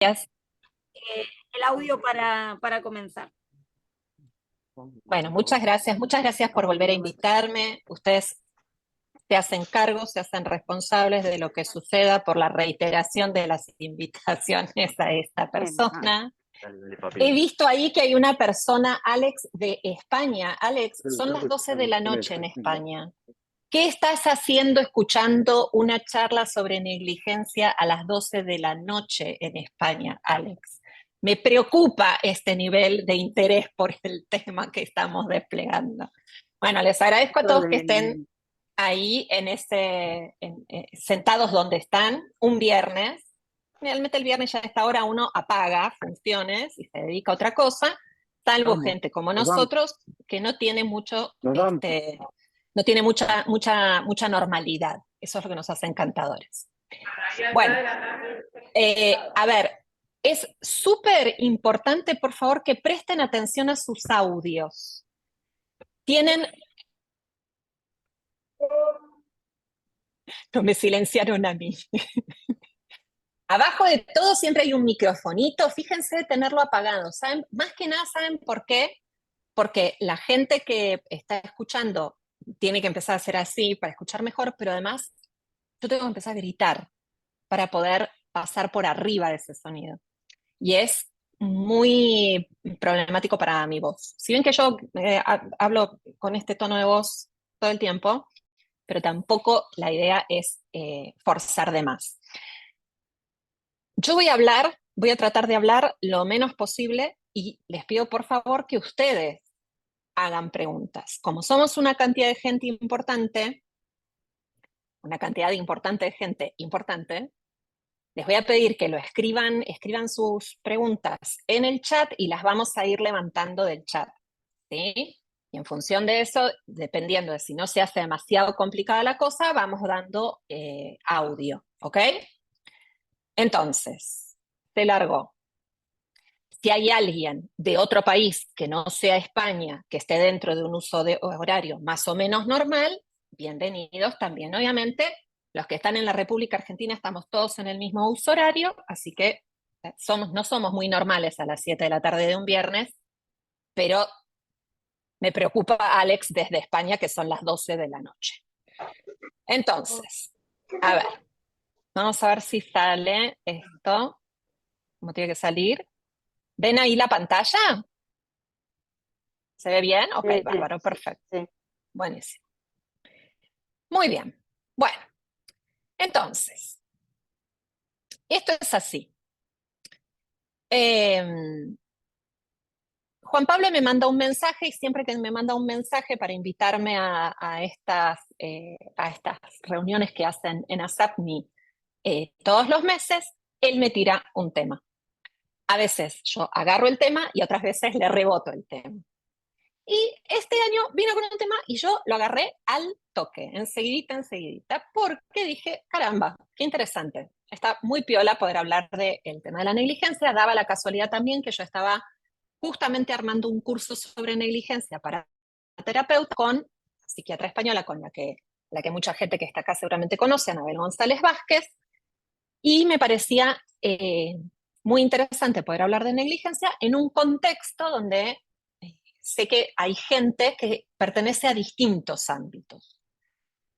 Gracias. El audio para comenzar. Bueno, muchas gracias por volver a invitarme. Ustedes se hacen cargo, se hacen responsables de lo que suceda por la reiteración de las invitaciones a esta persona. He visto ahí que hay una persona, Alex, de España. Alex, son las 12 de la noche en España. ¿Qué estás haciendo escuchando una charla sobre negligencia a las 12 de la noche en España, Alex? Me preocupa este nivel de interés por el tema que estamos desplegando. Bueno, les agradezco a todos que estén ahí sentados donde están un viernes. Realmente el viernes ya a esta hora uno apaga funciones y se dedica a otra cosa, salvo gente como nosotros que no tiene no tiene mucha normalidad. Eso es lo que nos hace encantadores. Bueno, a ver, es súper importante, por favor, que presten atención a sus audios. Tienen... No me silenciaron a mí. Abajo de todo siempre hay un microfonito, fíjense de tenerlo apagado. ¿Saben? Más que nada, ¿saben por qué? Porque la gente que está escuchando tiene que empezar a hacer así para escuchar mejor, pero además yo tengo que empezar a gritar para poder pasar por arriba de ese sonido. Y es muy problemático para mi voz. Si bien que yo hablo con este tono de voz todo el tiempo, pero tampoco la idea es forzar de más. Yo voy a tratar de hablar lo menos posible y les pido por favor que ustedes hagan preguntas. Como somos una cantidad de gente importante, una cantidad importante de gente importante, les voy a pedir que lo escriban sus preguntas en el chat y las vamos a ir levantando del chat, ¿sí? Y en función de eso, dependiendo de si no se hace demasiado complicada la cosa, vamos dando audio, ¿ok? Entonces, se largó. Si hay alguien de otro país que no sea España, que esté dentro de un uso de horario más o menos normal, bienvenidos también. Obviamente, los que están en la República Argentina estamos todos en el mismo uso horario, así que no somos muy normales a las 7 de la tarde de un viernes, pero me preocupa Alex desde España, que son las 12 de la noche. Entonces, a ver, vamos a ver si sale esto, cómo tiene que salir. ¿Ven ahí la pantalla? ¿Se ve bien? Ok, Sí, bárbaro, perfecto. sí. Buenísimo. Muy bien. Bueno, entonces, esto es así. Eh, Juan Pablo me manda un mensaje y siempre que me manda un mensaje para invitarme a estas reuniones que hacen en ASAPNI todos los meses, él me tira un tema. A veces yo agarro el tema y otras veces le reboto el tema. Y este año vino con un tema y yo lo agarré al toque, enseguidita, porque dije, caramba, qué interesante. Está muy piola poder hablar del tema de la negligencia. Daba la casualidad también que yo estaba justamente armando un curso sobre negligencia para terapeuta con psiquiatra española, con la que mucha gente que está acá seguramente conoce, Anabel González Vázquez, y me parecía muy interesante poder hablar de negligencia en un contexto donde sé que hay gente que pertenece a distintos ámbitos.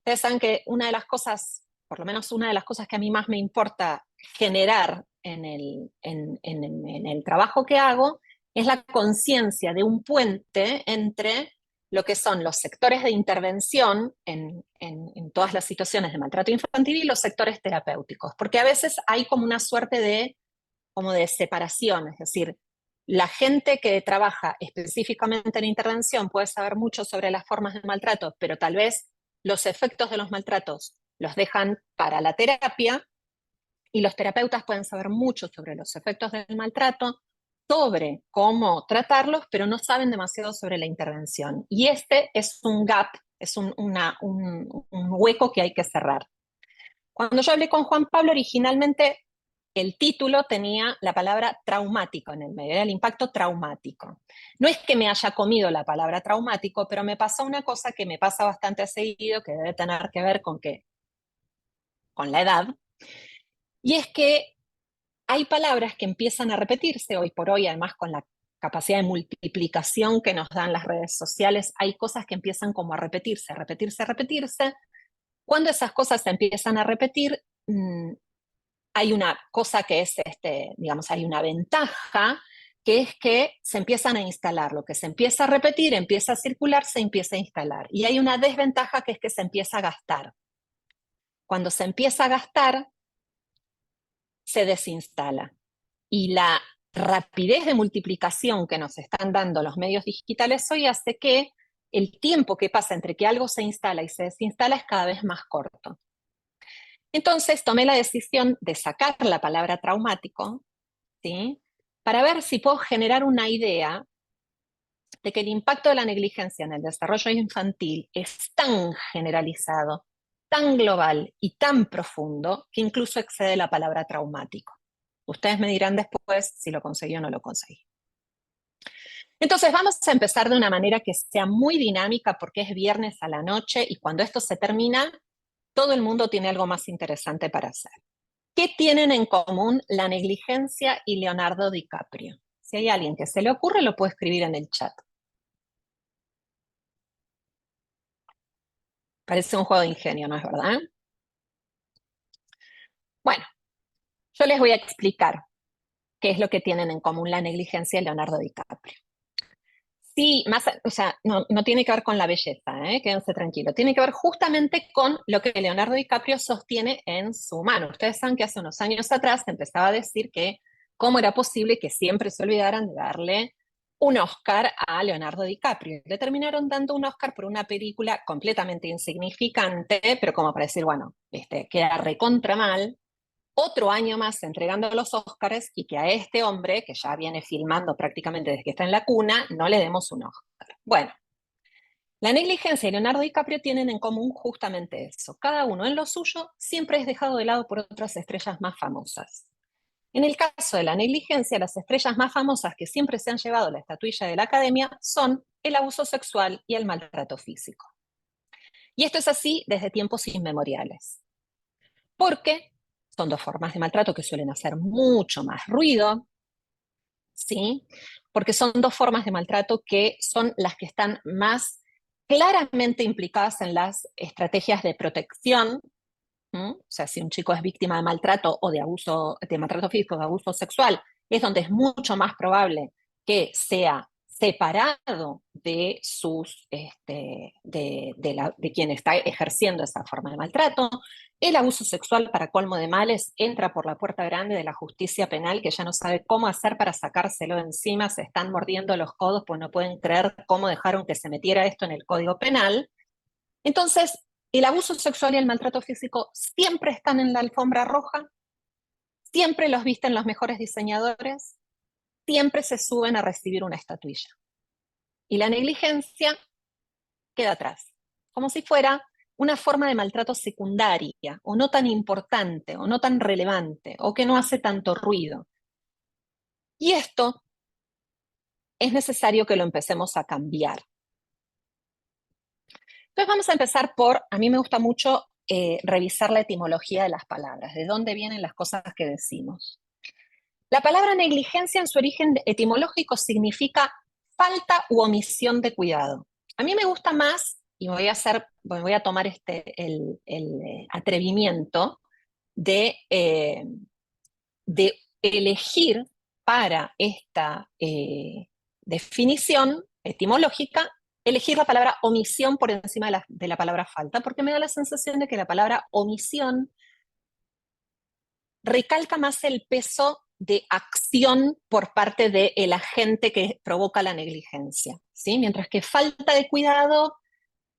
Ustedes saben que una de las cosas, por lo menos una de las cosas que a mí más me importa generar en el trabajo que hago, es la conciencia de un puente entre lo que son los sectores de intervención en todas las situaciones de maltrato infantil y los sectores terapéuticos, porque a veces hay como una suerte como de separación, es decir, la gente que trabaja específicamente en intervención puede saber mucho sobre las formas de maltrato, pero tal vez los efectos de los maltratos los dejan para la terapia y los terapeutas pueden saber mucho sobre los efectos del maltrato, sobre cómo tratarlos, pero no saben demasiado sobre la intervención. Y este es un gap, es un hueco que hay que cerrar. Cuando yo hablé con Juan Pablo, originalmente el título tenía la palabra traumático en el medio, era el impacto traumático. No es que me haya comido la palabra traumático, pero me pasó una cosa que me pasa bastante seguido, que debe tener que ver con la edad, y es que hay palabras que empiezan a repetirse hoy por hoy, además con la capacidad de multiplicación que nos dan las redes sociales, hay cosas que empiezan como a repetirse, a repetirse, a repetirse. Cuando esas cosas se empiezan a repetir, hay una cosa que es, digamos, hay una ventaja, que es que se empiezan a instalar. Lo que se empieza a repetir, empieza a circular, se empieza a instalar. Y hay una desventaja que es que se empieza a gastar. Cuando se empieza a gastar, se desinstala. Y la rapidez de multiplicación que nos están dando los medios digitales hoy hace que el tiempo que pasa entre que algo se instala y se desinstala es cada vez más corto. Entonces tomé la decisión de sacar la palabra traumático, ¿sí? Para ver si puedo generar una idea de que el impacto de la negligencia en el desarrollo infantil es tan generalizado, tan global y tan profundo que incluso excede la palabra traumático. Ustedes me dirán después si lo conseguí o no lo conseguí. Entonces vamos a empezar de una manera que sea muy dinámica porque es viernes a la noche y cuando esto se termina, todo el mundo tiene algo más interesante para hacer. ¿Qué tienen en común la negligencia y Leonardo DiCaprio? Si hay alguien que se le ocurre, lo puede escribir en el chat. Parece un juego de ingenio, ¿no es verdad? Bueno, yo les voy a explicar qué es lo que tienen en común la negligencia y Leonardo DiCaprio. Sí, más, o sea, no tiene que ver con la belleza, quédense tranquilos. Tiene que ver justamente con lo que Leonardo DiCaprio sostiene en su mano. Ustedes saben que hace unos años atrás empezaba a decir que cómo era posible que siempre se olvidaran de darle un Oscar a Leonardo DiCaprio. Le terminaron dando un Oscar por una película completamente insignificante, pero como para decir, bueno, queda recontra mal, otro año más entregando los Óscares y que a este hombre, que ya viene filmando prácticamente desde que está en la cuna, no le demos un Óscar. Bueno, la negligencia y Leonardo DiCaprio tienen en común justamente eso. Cada uno en lo suyo siempre es dejado de lado por otras estrellas más famosas. En el caso de la negligencia, las estrellas más famosas que siempre se han llevado la estatuilla de la academia son el abuso sexual y el maltrato físico. Y esto es así desde tiempos inmemoriales. Porque son dos formas de maltrato que suelen hacer mucho más ruido, ¿sí? Porque son dos formas de maltrato que son las que están más claramente implicadas en las estrategias de protección. O sea, si un chico es víctima de maltrato o de abuso, de maltrato físico, de abuso sexual, es donde es mucho más probable que sea separado de de quien está ejerciendo esa forma de maltrato. El abuso sexual, para colmo de males, entra por la puerta grande de la justicia penal, que ya no sabe cómo hacer para sacárselo de encima, se están mordiendo los codos, pues no pueden creer cómo dejaron que se metiera esto en el Código Penal. Entonces, el abuso sexual y el maltrato físico siempre están en la alfombra roja, siempre los visten los mejores diseñadores, siempre se suben a recibir una estatuilla. Y la negligencia queda atrás, como si fuera una forma de maltrato secundaria, o no tan importante, o no tan relevante, o que no hace tanto ruido. Y esto es necesario que lo empecemos a cambiar. Entonces vamos a empezar por, a mí me gusta mucho revisar la etimología de las palabras, de dónde vienen las cosas que decimos. La palabra negligencia en su origen etimológico significa falta u omisión de cuidado. A mí me gusta más, y voy a tomar el atrevimiento de elegir para esta definición etimológica, elegir la palabra omisión por encima de la palabra falta, porque me da la sensación de que la palabra omisión recalca más el peso de acción por parte del agente que provoca la negligencia, ¿sí? Mientras que falta de cuidado,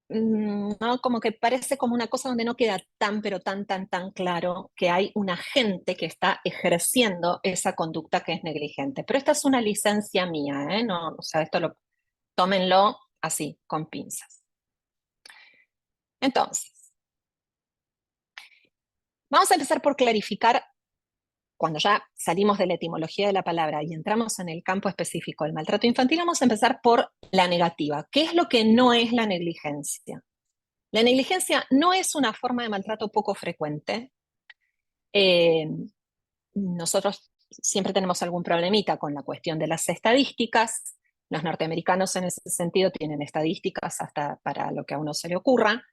¿no? Como que parece como una cosa donde no queda tan, pero tan claro que hay un agente que está ejerciendo esa conducta que es negligente. Pero esta es una licencia mía, ¿eh? No, o sea, tómenlo así, con pinzas. Entonces, vamos a empezar por clarificar, cuando ya salimos de la etimología de la palabra y entramos en el campo específico del maltrato infantil, vamos a empezar por la negativa. ¿Qué es lo que no es la negligencia? La negligencia no es una forma de maltrato poco frecuente. Nosotros siempre tenemos algún problemita con la cuestión de las estadísticas. Los norteamericanos en ese sentido tienen estadísticas hasta para lo que a uno se le ocurra.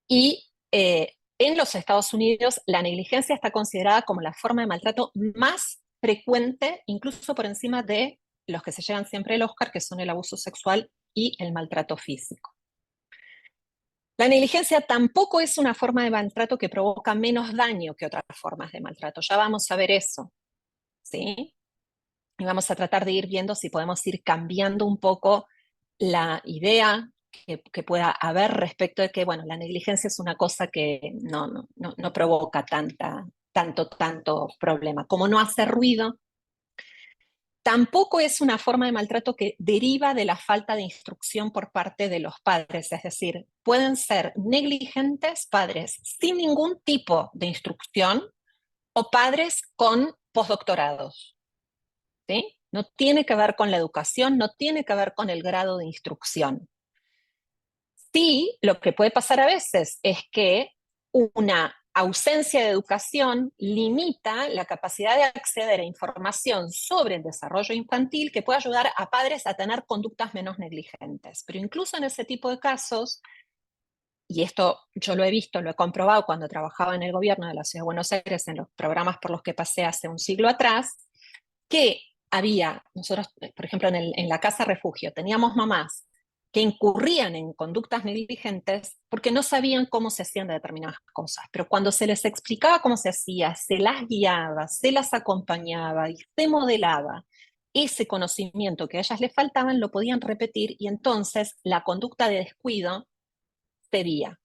Y en los Estados Unidos la negligencia está considerada como la forma de maltrato más frecuente, incluso por encima de los que se llevan siempre el Oscar, que son el abuso sexual y el maltrato físico. La negligencia tampoco es una forma de maltrato que provoca menos daño que otras formas de maltrato. Ya vamos a ver eso, ¿sí? Y vamos a tratar de ir viendo si podemos ir cambiando un poco la idea que pueda haber respecto de que, bueno, la negligencia es una cosa que no provoca tanto problema. Como no hace ruido, tampoco es una forma de maltrato que deriva de la falta de instrucción por parte de los padres, es decir, pueden ser negligentes padres sin ningún tipo de instrucción o padres con postdoctorados, ¿sí? No tiene que ver con la educación, no tiene que ver con el grado de instrucción. Sí, lo que puede pasar a veces es que una ausencia de educación limita la capacidad de acceder a información sobre el desarrollo infantil que puede ayudar a padres a tener conductas menos negligentes. Pero incluso en ese tipo de casos, y esto yo lo he visto, lo he comprobado cuando trabajaba en el gobierno de la Ciudad de Buenos Aires, en los programas por los que pasé hace un siglo atrás, que nosotros, por ejemplo, en la casa refugio, teníamos mamás que incurrían en conductas negligentes porque no sabían cómo se hacían determinadas cosas, pero cuando se les explicaba cómo se hacía, se las guiaba, se las acompañaba y se modelaba ese conocimiento que a ellas les faltaban, lo podían repetir y entonces la conducta de descuido cedía.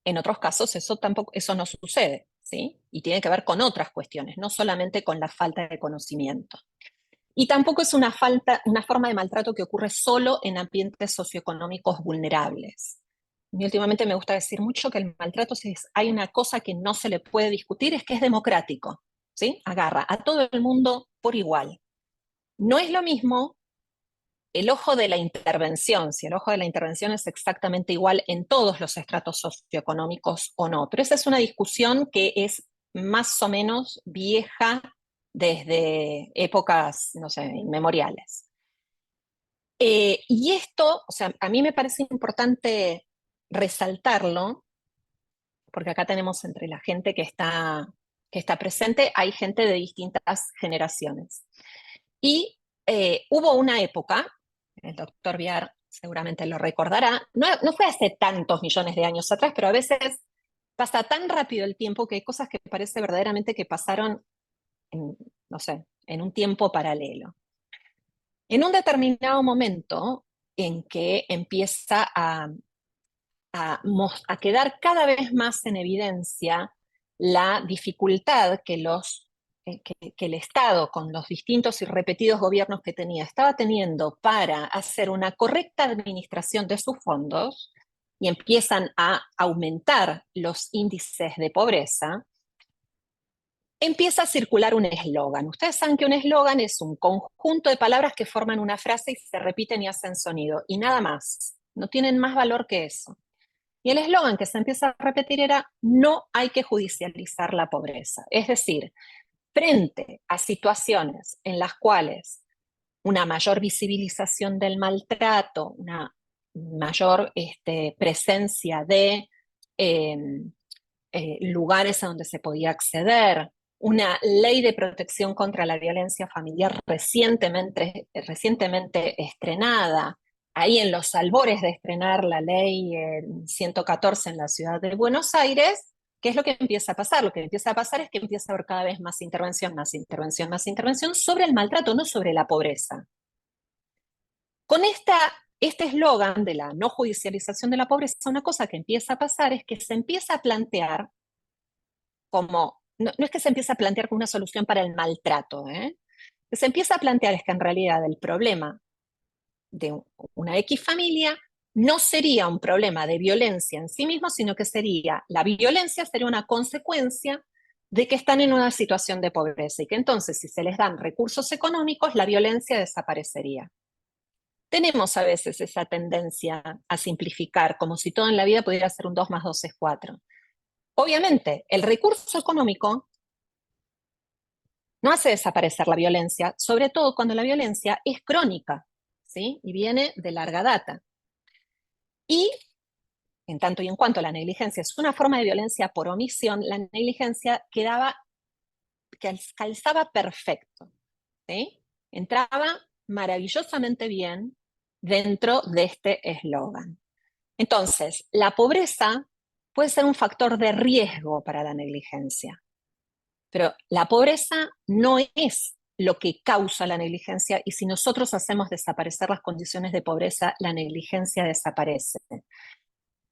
En otros casos eso no sucede, ¿sí? Y tiene que ver con otras cuestiones, no solamente con la falta de conocimiento. Y tampoco es una forma de maltrato que ocurre solo en ambientes socioeconómicos vulnerables. Y últimamente me gusta decir mucho que el maltrato, si hay una cosa que no se le puede discutir, es que es democrático, ¿sí? Agarra a todo el mundo por igual. No es lo mismo el ojo de la intervención, si el ojo de la intervención es exactamente igual en todos los estratos socioeconómicos o no. Pero esa es una discusión que es más o menos vieja desde épocas, no sé, inmemoriales. Y esto, o sea, a mí me parece importante resaltarlo, porque acá tenemos entre la gente que está presente, hay gente de distintas generaciones. Y hubo una época, el doctor Viar seguramente lo recordará, no fue hace tantos millones de años atrás, pero a veces pasa tan rápido el tiempo que hay cosas que parece verdaderamente que pasaron, no sé, en un tiempo paralelo. En un determinado momento en que empieza a quedar cada vez más en evidencia la dificultad que el Estado, con los distintos y repetidos gobiernos que tenía, estaba teniendo para hacer una correcta administración de sus fondos, y empiezan a aumentar los índices de pobreza, empieza a circular un eslogan. Ustedes saben que un eslogan es un conjunto de palabras que forman una frase y se repiten y hacen sonido, y nada más. No tienen más valor que eso. Y el eslogan que se empieza a repetir era: no hay que judicializar la pobreza. Es decir, frente a situaciones en las cuales una mayor visibilización del maltrato, una mayor presencia de eh, lugares a donde se podía acceder, una ley de protección contra la violencia familiar recientemente estrenada, ahí en los albores de estrenar la ley 114 en la ciudad de Buenos Aires. ¿Qué es lo que empieza a pasar? Lo que empieza a pasar es que empieza a haber cada vez más intervención, más intervención, más intervención sobre el maltrato, no sobre la pobreza. Con este eslogan de la no judicialización de la pobreza, una cosa que empieza a pasar es que se empieza a plantear como, no es que se empieza a plantear como una solución para el maltrato, ¿eh? Que se empieza a plantear es que en realidad el problema de una X familia no sería un problema de violencia en sí mismo, sino que la violencia sería una consecuencia de que están en una situación de pobreza y que entonces si se les dan recursos económicos, la violencia desaparecería. Tenemos a veces esa tendencia a simplificar, como si todo en la vida pudiera ser un 2 más 2 es 4. Obviamente, el recurso económico no hace desaparecer la violencia, sobre todo cuando la violencia es crónica, ¿sí? Y viene de larga data. Y en tanto y en cuanto la negligencia es una forma de violencia por omisión, la negligencia calzaba perfecto, ¿sí? Entraba maravillosamente bien dentro de este eslogan. Entonces, la pobreza puede ser un factor de riesgo para la negligencia, pero la pobreza no es lo que causa la negligencia, y si nosotros hacemos desaparecer las condiciones de pobreza, la negligencia desaparece.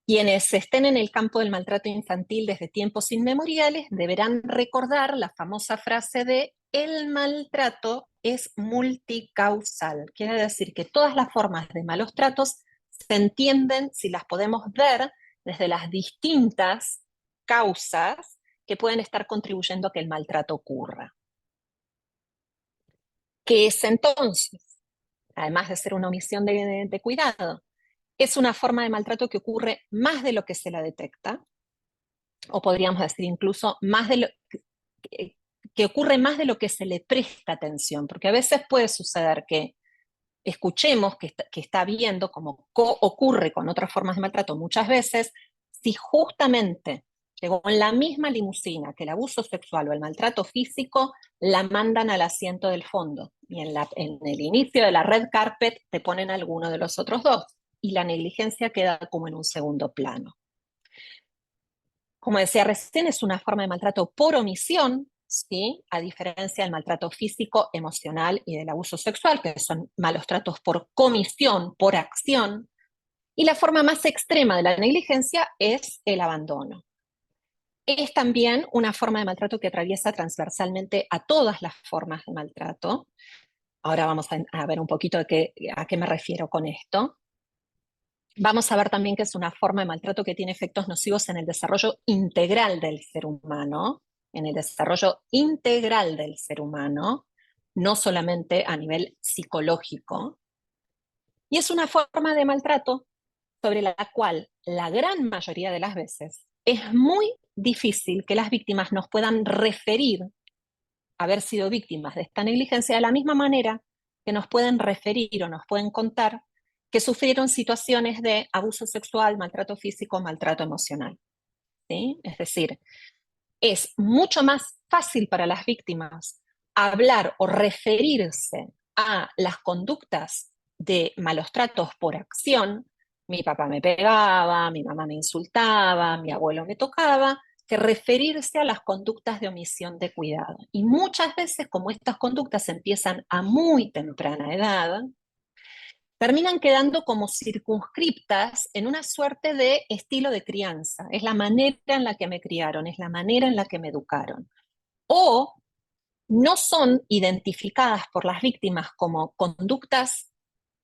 Quienes estén en el campo del maltrato infantil desde tiempos inmemoriales deberán recordar la famosa frase de el maltrato es multicausal. Quiere decir que todas las formas de malos tratos se entienden si las podemos ver desde las distintas causas que pueden estar contribuyendo a que el maltrato ocurra. ¿Qué es entonces? Además de ser una omisión de cuidado, es una forma de maltrato que ocurre más de lo que se la detecta, o podríamos decir incluso más de lo que ocurre más de lo que se le presta atención, porque a veces puede suceder que escuchemos que está viendo, como ocurre con otras formas de maltrato muchas veces, si justamente llegó en la misma limusina que el abuso sexual o el maltrato físico, la mandan al asiento del fondo, y en el inicio de la red carpet te ponen alguno de los otros dos, y la negligencia queda como en un segundo plano. Como decía recién, es una forma de maltrato por omisión, ¿sí? A diferencia del maltrato físico, emocional y del abuso sexual, que son malos tratos por comisión, por acción. Y la forma más extrema de la negligencia es el abandono. Es también una forma de maltrato que atraviesa transversalmente a todas las formas de maltrato. Ahora vamos a ver un poquito a qué me refiero con esto. Vamos a ver también que es una forma de maltrato que tiene efectos nocivos en el desarrollo integral del ser humano, en el desarrollo integral del ser humano, no solamente a nivel psicológico. Y es una forma de maltrato sobre la cual la gran mayoría de las veces es muy difícil que las víctimas nos puedan referir haber sido víctimas de esta negligencia de la misma manera que nos pueden referir o nos pueden contar que sufrieron situaciones de abuso sexual, maltrato físico, maltrato emocional, ¿sí? Es decir, es mucho más fácil para las víctimas hablar o referirse a las conductas de malos tratos por acción. Mi papá me pegaba, mi mamá me insultaba, mi abuelo me tocaba, que referirse a las conductas de omisión de cuidado. Y muchas veces, como estas conductas empiezan a muy temprana edad, terminan quedando como circunscriptas en una suerte de estilo de crianza. Es la manera en la que me criaron, es la manera en la que me educaron. O no son identificadas por las víctimas como conductas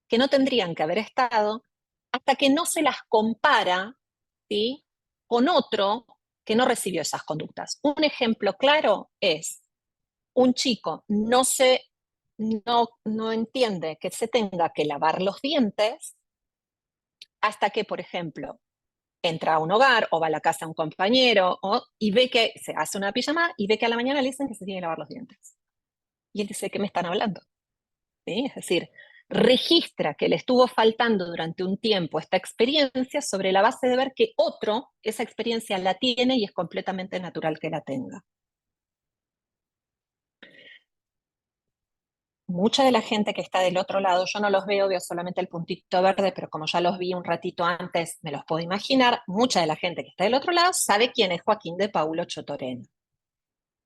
que no tendrían que haber estado hasta que no se las compara, ¿sí?, con otro que no recibió esas conductas. Un ejemplo claro es un chico no entiende que se tenga que lavar los dientes hasta que, por ejemplo, entra a un hogar o va a la casa de un compañero y ve que se hace una pijamada y ve que a la mañana le dicen que se tiene que lavar los dientes. Y él dice, ¿qué me están hablando? ¿Sí? Es decir, registra que le estuvo faltando durante un tiempo esta experiencia sobre la base de ver que otro esa experiencia la tiene y es completamente natural que la tenga. Mucha de la gente que está del otro lado, yo no los veo solamente el puntito verde, pero como ya los vi un ratito antes, me los puedo imaginar, mucha de la gente que está del otro lado sabe quién es Joaquín de Paulo Chotorena.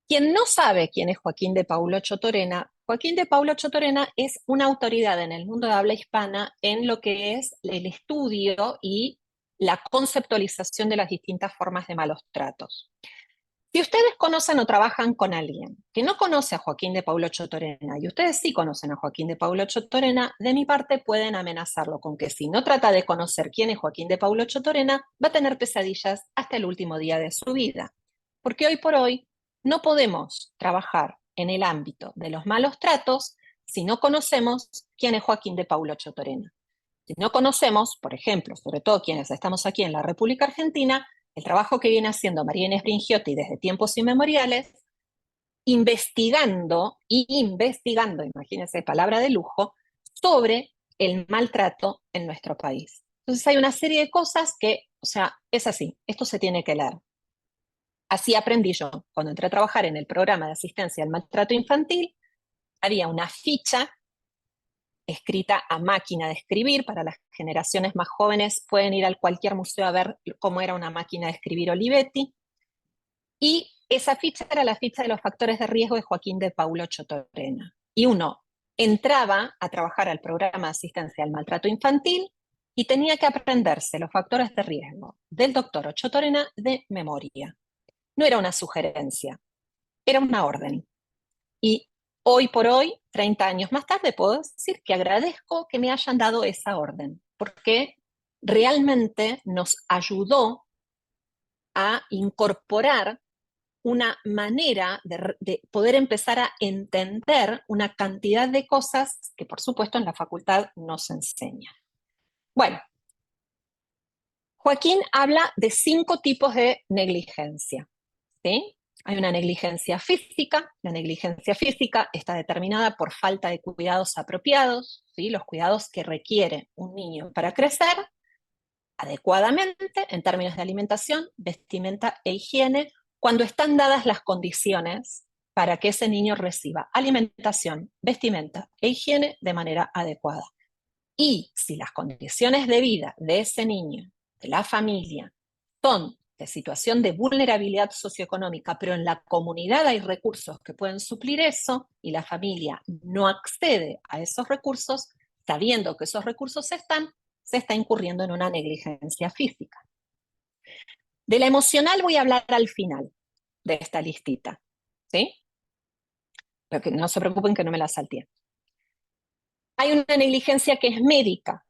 Quien no sabe quién es Joaquín de Paulo Chotorena es una autoridad en el mundo de habla hispana en lo que es el estudio y la conceptualización de las distintas formas de malos tratos. Si ustedes conocen o trabajan con alguien que no conoce a Joaquín de Paulo Chotorena, y ustedes sí conocen a Joaquín de Paulo Chotorena, de mi parte pueden amenazarlo con que si no trata de conocer quién es Joaquín de Paulo Chotorena, va a tener pesadillas hasta el último día de su vida. Porque hoy por hoy no podemos trabajar en el ámbito de los malos tratos si no conocemos quién es Joaquín de Paulo Chotorena. Si no conocemos, por ejemplo, sobre todo quienes estamos aquí en la República Argentina, el trabajo que viene haciendo María Inés Bringiotti desde tiempos inmemoriales, investigando, imagínense, palabra de lujo, sobre el maltrato en nuestro país. Entonces hay una serie de cosas que, o sea, es así, esto se tiene que leer. Así aprendí yo. Cuando entré a trabajar en el programa de asistencia al maltrato infantil, había una ficha escrita a máquina de escribir. Para las generaciones más jóvenes pueden ir a cualquier museo a ver cómo era una máquina de escribir Olivetti. Y esa ficha era la ficha de los factores de riesgo de Joaquín de Paulo Chotorena. Y uno entraba a trabajar al programa de asistencia al maltrato infantil y tenía que aprenderse los factores de riesgo del doctor Chotorena de memoria. No era una sugerencia, era una orden. Y hoy por hoy, 30 años más tarde, puedo decir que agradezco que me hayan dado esa orden, porque realmente nos ayudó a incorporar una manera de poder empezar a entender una cantidad de cosas que, por supuesto, en la facultad nos enseñan. Bueno, Joaquín habla de 5 tipos de negligencia, ¿sí? Hay una negligencia física. La negligencia física está determinada por falta de cuidados apropiados, ¿sí? Los cuidados que requiere un niño para crecer adecuadamente en términos de alimentación, vestimenta e higiene, cuando están dadas las condiciones para que ese niño reciba alimentación, vestimenta e higiene de manera adecuada. Y si las condiciones de vida de ese niño, de la familia, son de situación de vulnerabilidad socioeconómica, pero en la comunidad hay recursos que pueden suplir eso y la familia no accede a esos recursos, sabiendo que esos recursos están, se está incurriendo en una negligencia física. De la emocional voy a hablar al final de esta listita, ¿sí? Pero que no se preocupen que no me la salté. Hay una negligencia que es médica,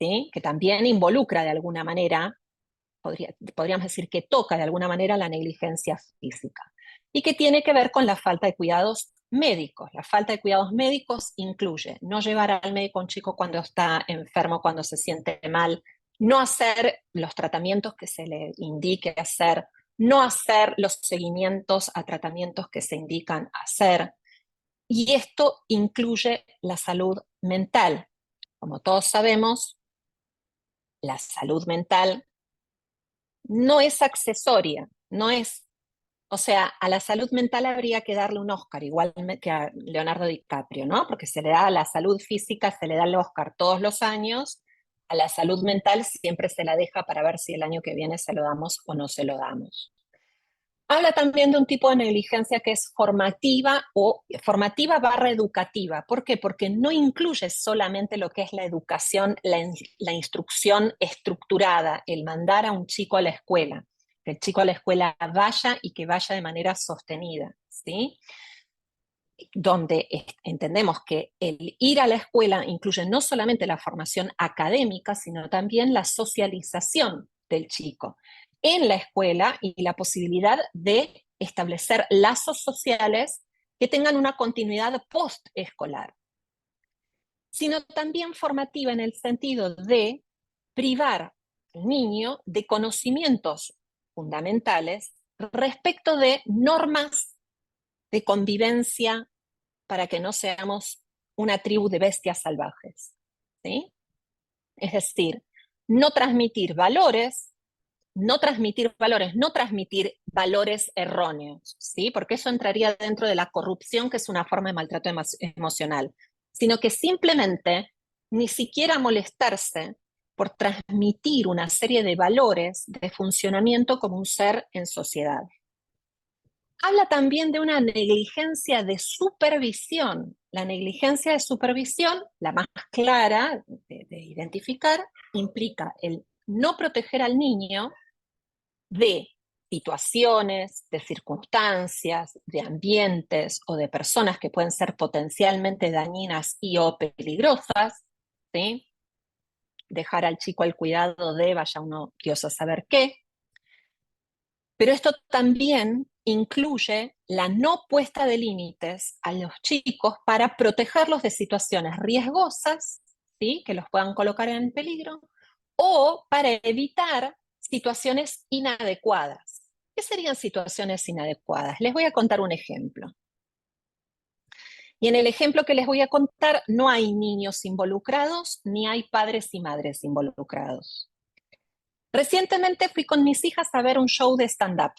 ¿sí? Que también involucra de alguna manera, podríamos decir que toca de alguna manera la negligencia física, y que tiene que ver con la falta de cuidados médicos. La falta de cuidados médicos incluye no llevar al médico a un chico cuando está enfermo, cuando se siente mal, no hacer los tratamientos que se le indique hacer, no hacer los seguimientos a tratamientos que se indican hacer. Y esto incluye la salud mental. Como todos sabemos, la salud mental no es accesoria, no es, o sea, a la salud mental habría que darle un Oscar, igual que a Leonardo DiCaprio, ¿no? Porque se le da a la salud física, se le da el Oscar todos los años, a la salud mental siempre se la deja para ver si el año que viene se lo damos o no se lo damos. Habla también de un tipo de negligencia que es formativa o formativa barra educativa. ¿Por qué? Porque no incluye solamente lo que es la educación, la instrucción estructurada, el mandar a un chico a la escuela, que el chico a la escuela vaya y que vaya de manera sostenida, ¿sí? Donde entendemos que el ir a la escuela incluye no solamente la formación académica, sino también la socialización del chico en la escuela y la posibilidad de establecer lazos sociales que tengan una continuidad post-escolar, sino también formativa en el sentido de privar al niño de conocimientos fundamentales respecto de normas de convivencia para que no seamos una tribu de bestias salvajes, ¿sí? Es decir, no transmitir valores, no transmitir valores, no transmitir valores erróneos, ¿sí? Porque eso entraría dentro de la corrupción, que es una forma de maltrato emocional, sino que simplemente ni siquiera molestarse por transmitir una serie de valores de funcionamiento como un ser en sociedad. Habla también de una negligencia de supervisión. La negligencia de supervisión, la más clara de identificar, implica el no proteger al niño de situaciones, de circunstancias, de ambientes o de personas que pueden ser potencialmente dañinas y o peligrosas, ¿sí? Dejar al chico al cuidado de, vaya uno, Dios a saber qué. Pero esto también incluye la no puesta de límites a los chicos para protegerlos de situaciones riesgosas, ¿sí? Que los puedan colocar en peligro, o para evitar situaciones inadecuadas. ¿Qué serían situaciones inadecuadas? Les voy a contar un ejemplo. Y en el ejemplo que les voy a contar, no hay niños involucrados, ni hay padres y madres involucrados. Recientemente fui con mis hijas a ver un show de stand-up.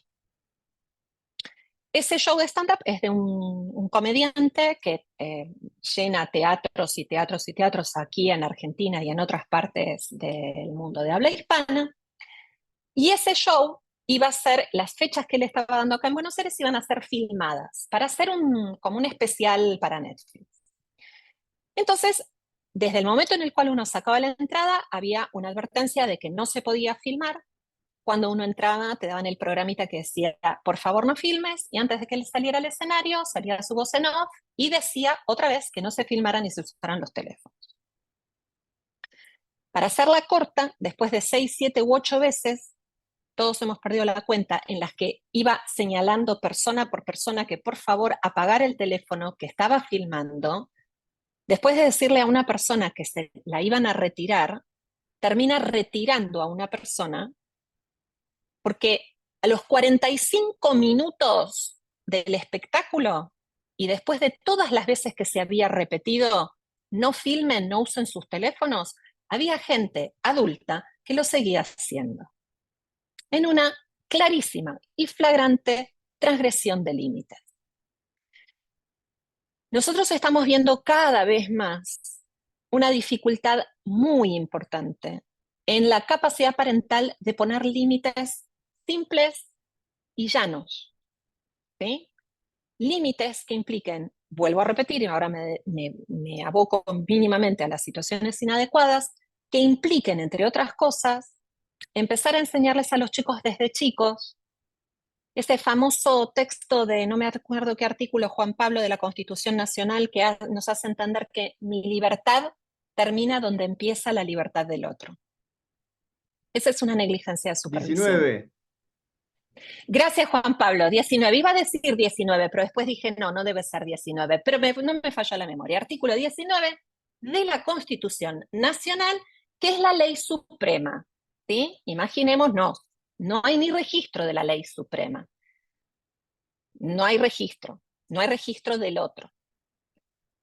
Ese show de stand-up es de un comediante que llena teatros y teatros y teatros aquí en Argentina y en otras partes del mundo de habla hispana. Y ese show iba a ser, las fechas que él estaba dando acá en Buenos Aires iban a ser filmadas para hacer como un especial para Netflix. Entonces, desde el momento en el cual uno sacaba la entrada, había una advertencia de que no se podía filmar. Cuando uno entraba, te daban el programita que decía, por favor no filmes, y antes de que él saliera al escenario, salía su voz en off y decía otra vez que no se filmaran ni se usaran los teléfonos. Para hacerla corta, después de 6, 7 u 8 veces, todos hemos perdido la cuenta, en las que iba señalando persona por persona que por favor apagara el teléfono que estaba filmando. Después de decirle a una persona que se la iban a retirar, termina retirando a una persona porque a los 45 minutos del espectáculo y después de todas las veces que se había repetido, no filmen, no usen sus teléfonos, había gente adulta que lo seguía haciendo en una clarísima y flagrante transgresión de límites. Nosotros estamos viendo cada vez más una dificultad muy importante en la capacidad parental de poner límites simples y llanos, ¿sí? Límites que impliquen, vuelvo a repetir, y ahora me aboco mínimamente a las situaciones inadecuadas, que impliquen, entre otras cosas, empezar a enseñarles a los chicos desde chicos ese famoso texto de, no me acuerdo qué artículo, Juan Pablo, de la Constitución Nacional, que nos hace entender que mi libertad termina donde empieza la libertad del otro. Esa es una negligencia de supervisión. 19. Gracias, Juan Pablo. 19. Iba a decir 19, pero después dije, no, no debe ser 19. Pero no me falla la memoria. Artículo 19 de la Constitución Nacional, que es la ley suprema. ¿Sí? Imaginémonos, no hay ni registro de la ley suprema. No hay registro del otro.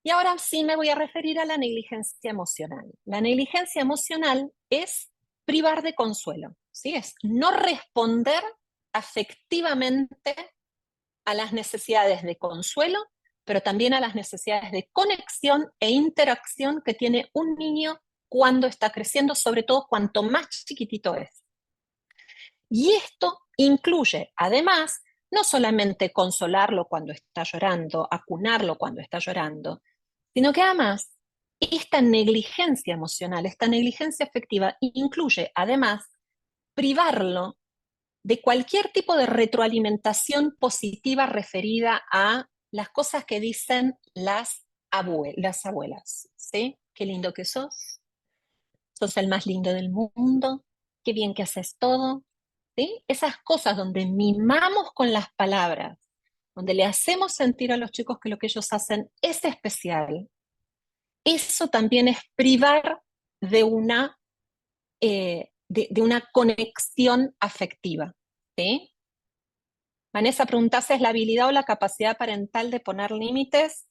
Y ahora sí me voy a referir a la negligencia emocional. La negligencia emocional es privar de consuelo, ¿sí? Es no responder afectivamente a las necesidades de consuelo, pero también a las necesidades de conexión e interacción que tiene un niño cuando está creciendo, sobre todo cuanto más chiquitito es. Y esto incluye, además, no solamente consolarlo cuando está llorando, acunarlo cuando está llorando, sino que además esta negligencia emocional, esta negligencia afectiva, incluye además privarlo de cualquier tipo de retroalimentación positiva referida a las cosas que dicen las abuelas, ¿sí? Qué lindo que sos el más lindo del mundo, qué bien que haces todo, ¿sí? Esas cosas donde mimamos con las palabras, donde le hacemos sentir a los chicos que lo que ellos hacen es especial, eso también es privar de una conexión afectiva, ¿sí? Vanessa, preguntase, ¿es la habilidad o la capacidad parental de poner límites?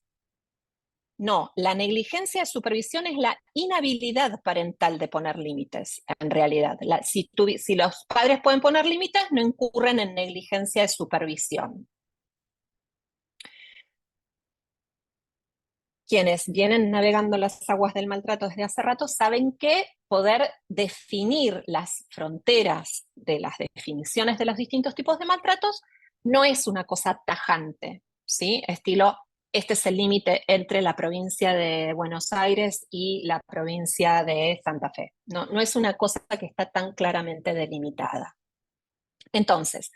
No, la negligencia de supervisión es la inhabilidad parental de poner límites, en realidad. Si los padres pueden poner límites, no incurren en negligencia de supervisión. Quienes vienen navegando las aguas del maltrato desde hace rato saben que poder definir las fronteras de las definiciones de los distintos tipos de maltratos no es una cosa tajante, ¿sí? Estilo, este es el límite entre la provincia de Buenos Aires y la provincia de Santa Fe. No, no es una cosa que está tan claramente delimitada. Entonces,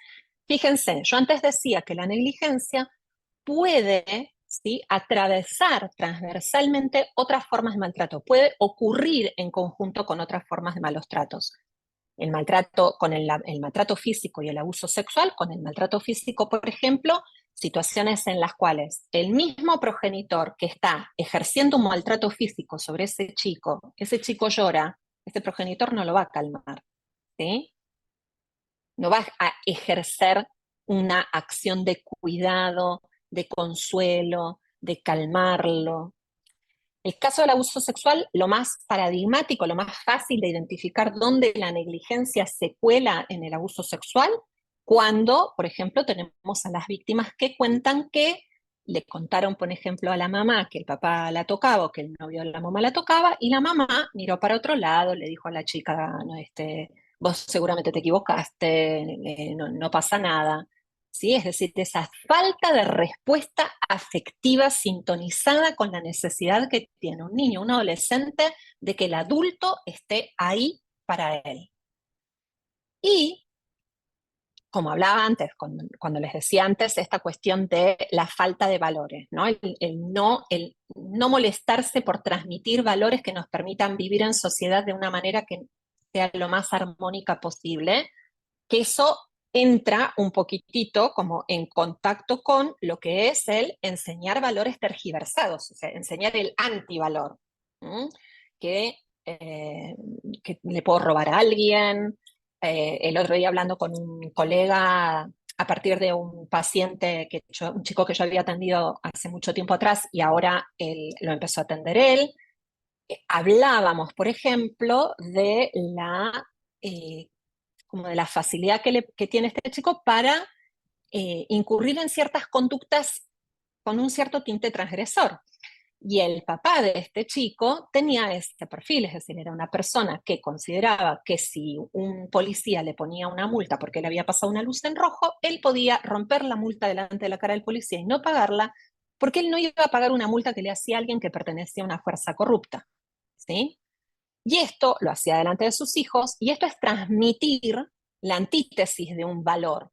fíjense, yo antes decía que la negligencia puede, ¿sí?, atravesar transversalmente otras formas de maltrato, puede ocurrir en conjunto con otras formas de malos tratos. El maltrato con el maltrato físico y el abuso sexual, con el maltrato físico, por ejemplo, situaciones en las cuales el mismo progenitor que está ejerciendo un maltrato físico sobre ese chico llora, ese progenitor no lo va a calmar, ¿sí? No va a ejercer una acción de cuidado, de consuelo, de calmarlo. El caso del abuso sexual, lo más paradigmático, lo más fácil de identificar dónde la negligencia se cuela en el abuso sexual, cuando, por ejemplo, tenemos a las víctimas que cuentan que le contaron, por ejemplo, a la mamá que el papá la tocaba o que el novio de la mamá la tocaba, y la mamá miró para otro lado, le dijo a la chica, no, vos seguramente te equivocaste, no pasa nada. ¿Sí? Es decir, esa falta de respuesta afectiva sintonizada con la necesidad que tiene un niño, un adolescente, de que el adulto esté ahí para él. Y, como hablaba antes, cuando les decía antes, esta cuestión de la falta de valores, ¿no? El no molestarse por transmitir valores que nos permitan vivir en sociedad de una manera que sea lo más armónica posible, que eso entra un poquitito como en contacto con lo que es el enseñar valores tergiversados, o sea, enseñar el antivalor, ¿m? que, eh, que le puedo robar a alguien. El otro día hablando con un colega a partir de un paciente, un chico que yo había atendido hace mucho tiempo atrás y ahora lo empezó a atender él, hablábamos, por ejemplo, de eh, como de la facilidad que tiene este chico para incurrir en ciertas conductas con un cierto tinte transgresor. Y el papá de este chico tenía este perfil, es decir, era una persona que consideraba que si un policía le ponía una multa porque le había pasado una luz en rojo, él podía romper la multa delante de la cara del policía y no pagarla, porque él no iba a pagar una multa que le hacía a alguien que pertenecía a una fuerza corrupta. ¿Sí? Y esto lo hacía delante de sus hijos, y esto es transmitir la antítesis de un valor.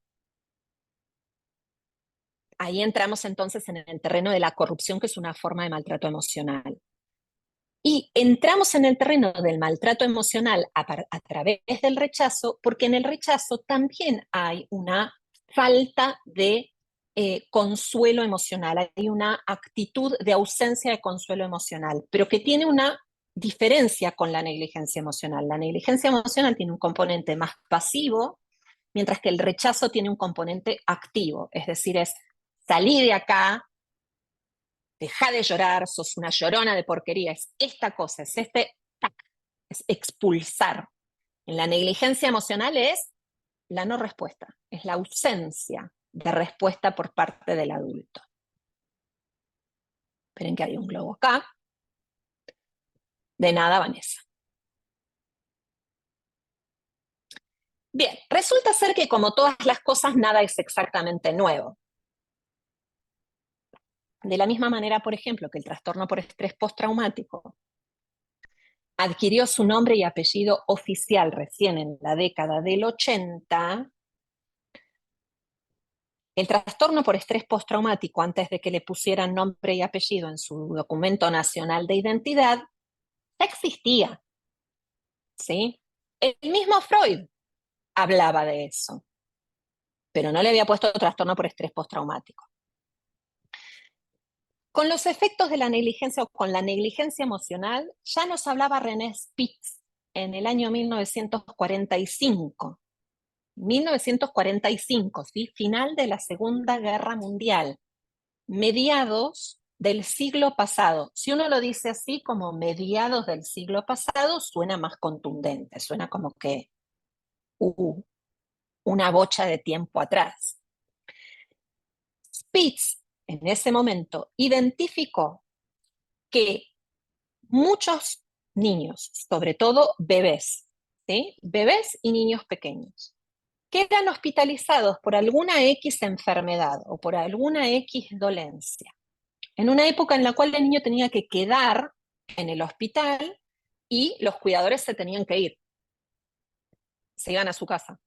Ahí entramos entonces en el terreno de la corrupción, que es una forma de maltrato emocional. Y entramos en el terreno del maltrato emocional a través del rechazo, porque en el rechazo también hay una falta de consuelo emocional, hay una actitud de ausencia de consuelo emocional, pero que tiene una diferencia con la negligencia emocional. La negligencia emocional tiene un componente más pasivo, mientras que el rechazo tiene un componente activo, es decir, es salir de acá, deja de llorar, sos una llorona de porquería, es esta cosa, es es expulsar. En la negligencia emocional es la no respuesta, es la ausencia de respuesta por parte del adulto. Esperen que hay un globo acá. De nada, Vanessa. Bien, resulta ser que como todas las cosas, nada es exactamente nuevo. De la misma manera, por ejemplo, que el trastorno por estrés postraumático adquirió su nombre y apellido oficial recién en la década del 80, el trastorno por estrés postraumático, antes de que le pusieran nombre y apellido en su documento nacional de identidad, ya existía, ¿sí? El mismo Freud hablaba de eso, pero no le había puesto trastorno por estrés postraumático. Con los efectos de la negligencia o con la negligencia emocional, ya nos hablaba René Spitz en el año 1945. 1945, ¿sí? Final de la Segunda Guerra Mundial, mediados del siglo pasado. Si uno lo dice así, como mediados del siglo pasado, suena más contundente, suena como que una bocha de tiempo atrás. Spitz, en ese momento, identificó que muchos niños, sobre todo bebés, ¿sí? Bebés y niños pequeños, que eran hospitalizados por alguna X enfermedad o por alguna X dolencia, en una época en la cual el niño tenía que quedar en el hospital y los cuidadores se tenían que ir, se iban a su casa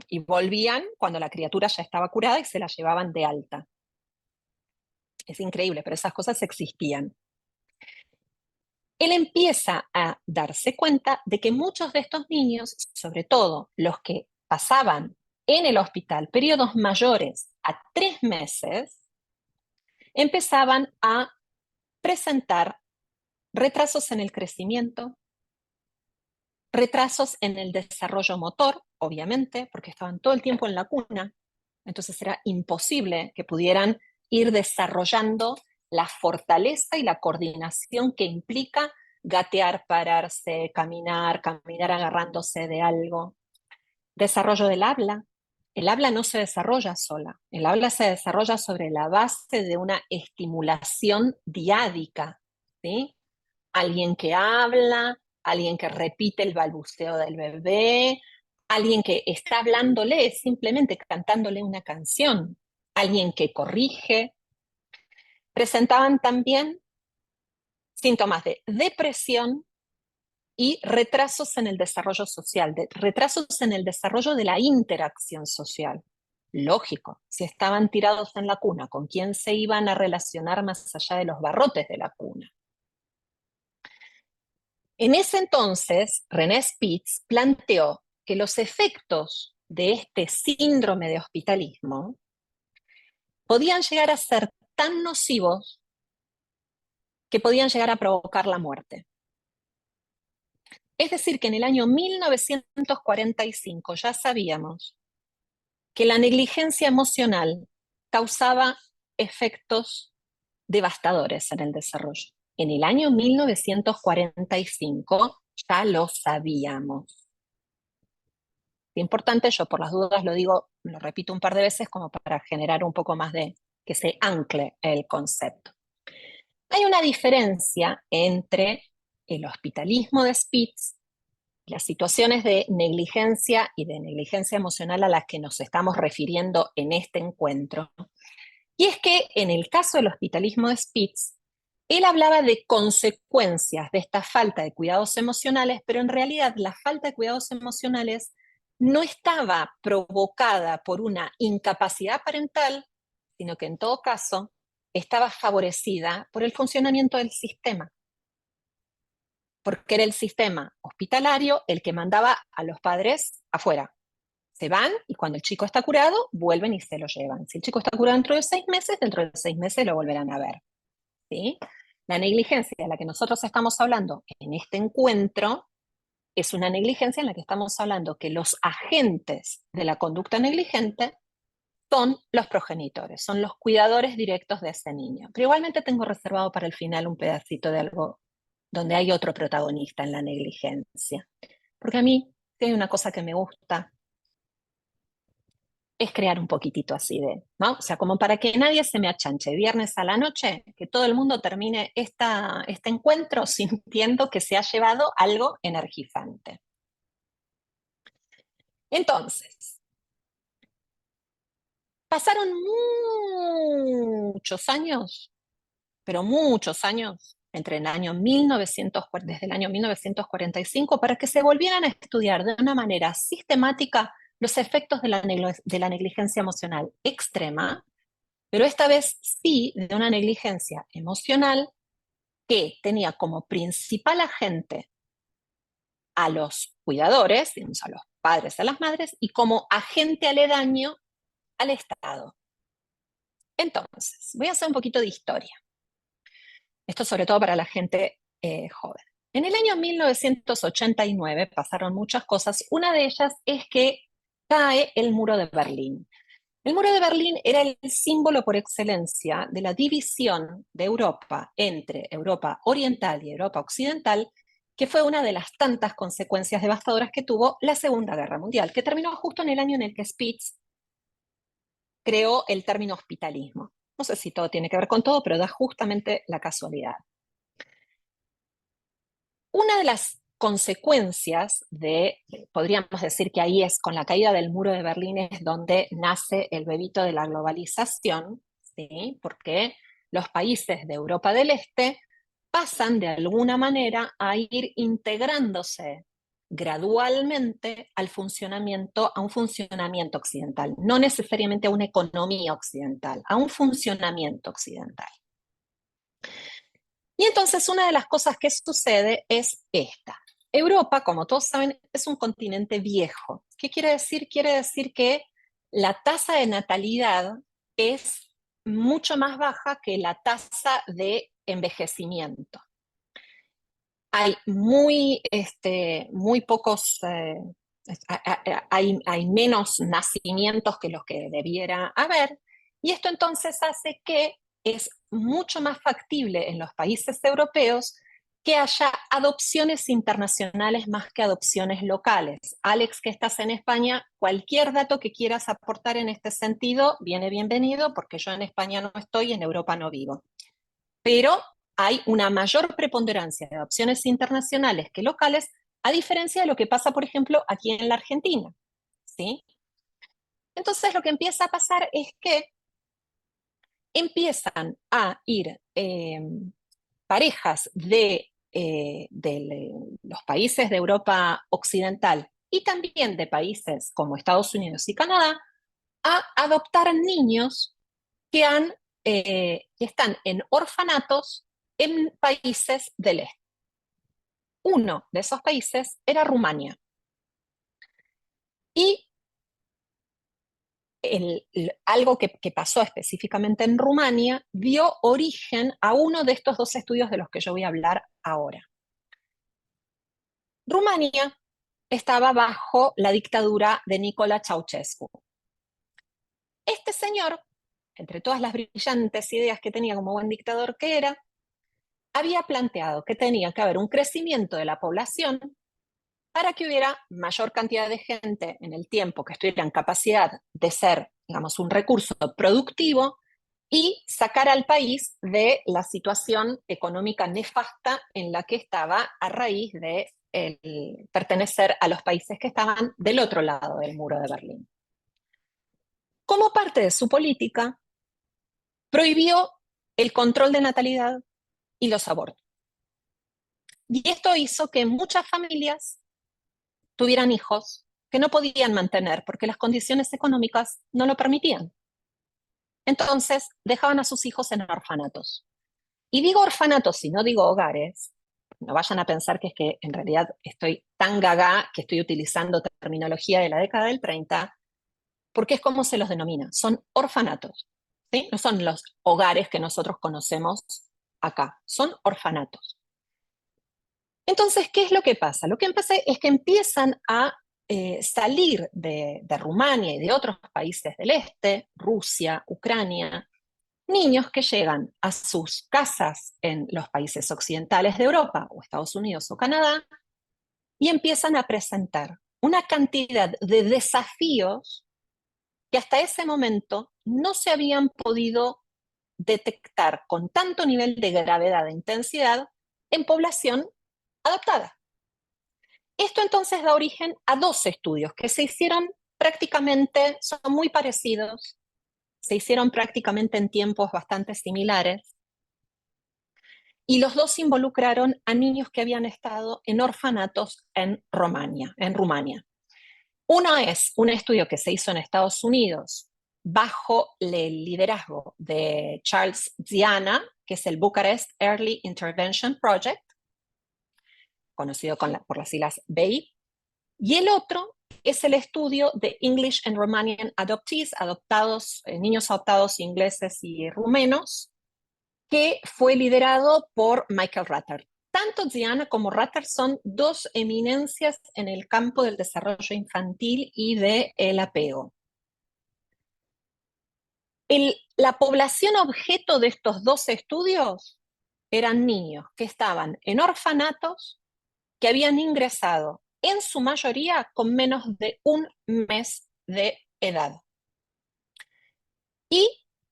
y volvían cuando la criatura ya estaba curada y se la llevaban de alta. Es increíble, pero esas cosas existían. Él empieza a darse cuenta de que muchos de estos niños, sobre todo los que pasaban en el hospital periodos mayores a 3 meses, empezaban a presentar retrasos en el crecimiento, retrasos en el desarrollo motor, obviamente, porque estaban todo el tiempo en la cuna, entonces era imposible que pudieran ir desarrollando la fortaleza y la coordinación que implica gatear, pararse, caminar, caminar agarrándose de algo. Desarrollo del habla. El habla no se desarrolla sola, el habla se desarrolla sobre la base de una estimulación diádica, ¿sí? Alguien que habla, alguien que repite el balbuceo del bebé, alguien que está hablándole, simplemente cantándole una canción, alguien que corrige. Presentaban también síntomas de depresión y retrasos en el desarrollo social, retrasos en el desarrollo de la interacción social. Lógico, si estaban tirados en la cuna, ¿con quién se iban a relacionar más allá de los barrotes de la cuna? En ese entonces, René Spitz planteó que los efectos de este síndrome de hospitalismo podían llegar a ser tan nocivos que podían llegar a provocar la muerte. Es decir, que en el año 1945 ya sabíamos que la negligencia emocional causaba efectos devastadores en el desarrollo. En el año 1945 ya lo sabíamos. Importante, yo por las dudas lo digo, lo repito un par de veces como para generar un poco más de que se ancle el concepto. Hay una diferencia entre el hospitalismo de Spitz, las situaciones de negligencia y de negligencia emocional a las que nos estamos refiriendo en este encuentro. Y es que en el caso del hospitalismo de Spitz, él hablaba de consecuencias de esta falta de cuidados emocionales, pero en realidad la falta de cuidados emocionales no estaba provocada por una incapacidad parental, sino que en todo caso estaba favorecida por el funcionamiento del sistema, porque era el sistema hospitalario el que mandaba a los padres afuera. Se van y cuando el chico está curado, vuelven y se lo llevan. Si el chico está curado dentro de 6 meses lo volverán a ver. ¿Sí? La negligencia de la que nosotros estamos hablando en este encuentro es una negligencia en la que estamos hablando que los agentes de la conducta negligente son los progenitores, son los cuidadores directos de ese niño. Pero igualmente tengo reservado para el final un pedacito de algo donde hay otro protagonista en la negligencia. Porque a mí, si hay una cosa que me gusta, es crear un poquitito así de, ¿no? O sea, como para que nadie se me achanche. Viernes a la noche, que todo el mundo termine este encuentro sintiendo que se ha llevado algo energizante. Entonces, pasaron muchos años, pero muchos años, entre el año 1900, desde el año 1945, para que se volvieran a estudiar de una manera sistemática los efectos de la negligencia emocional extrema, pero esta vez sí de una negligencia emocional que tenía como principal agente a los cuidadores, digamos, a los padres, a las madres, y como agente aledaño al Estado. Entonces, voy a hacer un poquito de historia. Esto sobre todo para la gente joven. En el año 1989 pasaron muchas cosas. Una de ellas es que cae el muro de Berlín. El muro de Berlín era el símbolo por excelencia de la división de Europa entre Europa oriental y Europa occidental, que fue una de las tantas consecuencias devastadoras que tuvo la Segunda Guerra Mundial, que terminó justo en el año en el que Spitz creó el término hospitalismo. No sé si todo tiene que ver con todo, pero da justamente la casualidad. Una de las consecuencias podríamos decir que ahí es con la caída del muro de Berlín es donde nace el bebito de la globalización, ¿sí? Porque los países de Europa del Este pasan de alguna manera a ir integrándose gradualmente a un funcionamiento occidental, no necesariamente a una economía occidental, a un funcionamiento occidental. Y entonces una de las cosas que sucede es esta. Europa, como todos saben, es un continente viejo. ¿Qué quiere decir? Quiere decir que la tasa de natalidad es mucho más baja que la tasa de envejecimiento. Hay muy pocos, hay menos nacimientos que los que debiera haber, y esto entonces hace que es mucho más factible en los países europeos que haya adopciones internacionales más que adopciones locales. Alex, que estás en España, cualquier dato que quieras aportar en este sentido, viene bienvenido, porque yo en España no estoy, en Europa no vivo. Pero hay una mayor preponderancia de adopciones internacionales que locales, a diferencia de lo que pasa, por ejemplo, aquí en la Argentina, ¿sí? Entonces, lo que empieza a pasar es que empiezan a ir parejas de los países de Europa Occidental y también de países como Estados Unidos y Canadá a adoptar niños que están en orfanatos en países del este. Uno de esos países era Rumania. Y algo que pasó específicamente en Rumania dio origen a uno de estos dos estudios de los que yo voy a hablar ahora. Rumania estaba bajo la dictadura de Nicolae Ceausescu. Este señor, entre todas las brillantes ideas que tenía como buen dictador que era, había planteado que tenía que haber un crecimiento de la población para que hubiera mayor cantidad de gente en el tiempo que estuviera en capacidad de ser, digamos, un recurso productivo y sacar al país de la situación económica nefasta en la que estaba a raíz de pertenecer a los países que estaban del otro lado del muro de Berlín. Como parte de su política, prohibió el control de natalidad y los abortos. Y esto hizo que muchas familias tuvieran hijos que no podían mantener porque las condiciones económicas no lo permitían. Entonces, dejaban a sus hijos en orfanatos. Y digo orfanatos y no digo hogares, no vayan a pensar que es que en realidad estoy tan gaga que estoy utilizando terminología de la década del 30, porque es como se los denomina, son orfanatos, ¿sí? No son los hogares que nosotros conocemos acá, son orfanatos. Entonces, ¿qué es lo que pasa? Lo que pasa es que empiezan a salir de Rumania y de otros países del este, Rusia, Ucrania, niños que llegan a sus casas en los países occidentales de Europa o Estados Unidos o Canadá y empiezan a presentar una cantidad de desafíos que hasta ese momento no se habían podido detectar con tanto nivel de gravedad e intensidad en población adoptada. Esto entonces da origen a dos estudios que se hicieron prácticamente, son muy parecidos, se hicieron prácticamente en tiempos bastante similares, y los dos involucraron a niños que habían estado en orfanatos en Rumania. Uno es un estudio que se hizo en Estados Unidos bajo el liderazgo de Charles Ziana, que es el Bucharest Early Intervention Project, conocido por las siglas BEI, y el otro es el estudio de English and Romanian Adoptees, niños adoptados ingleses y rumenos, que fue liderado por Michael Rutter. Tanto Ziana como Rutter son dos eminencias en el campo del desarrollo infantil y del apego. La población objeto de estos dos estudios eran niños que estaban en orfanatos, que habían ingresado en su mayoría con menos de un mes de edad y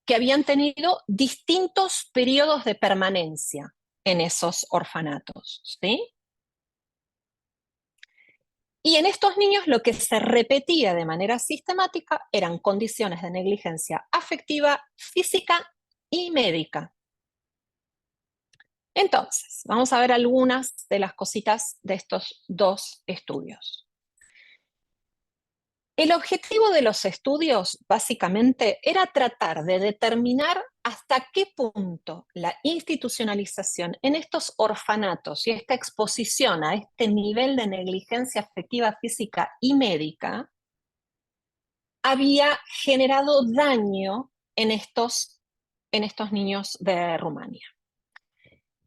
que habían tenido distintos periodos de permanencia en esos orfanatos, ¿sí? Y en estos niños lo que se repetía de manera sistemática eran condiciones de negligencia afectiva, física y médica. Entonces, vamos a ver algunas de las cositas de estos dos estudios. El objetivo de los estudios, básicamente, era tratar de determinar hasta qué punto la institucionalización en estos orfanatos y esta exposición a este nivel de negligencia afectiva, física y médica había generado daño en estos niños de Rumania.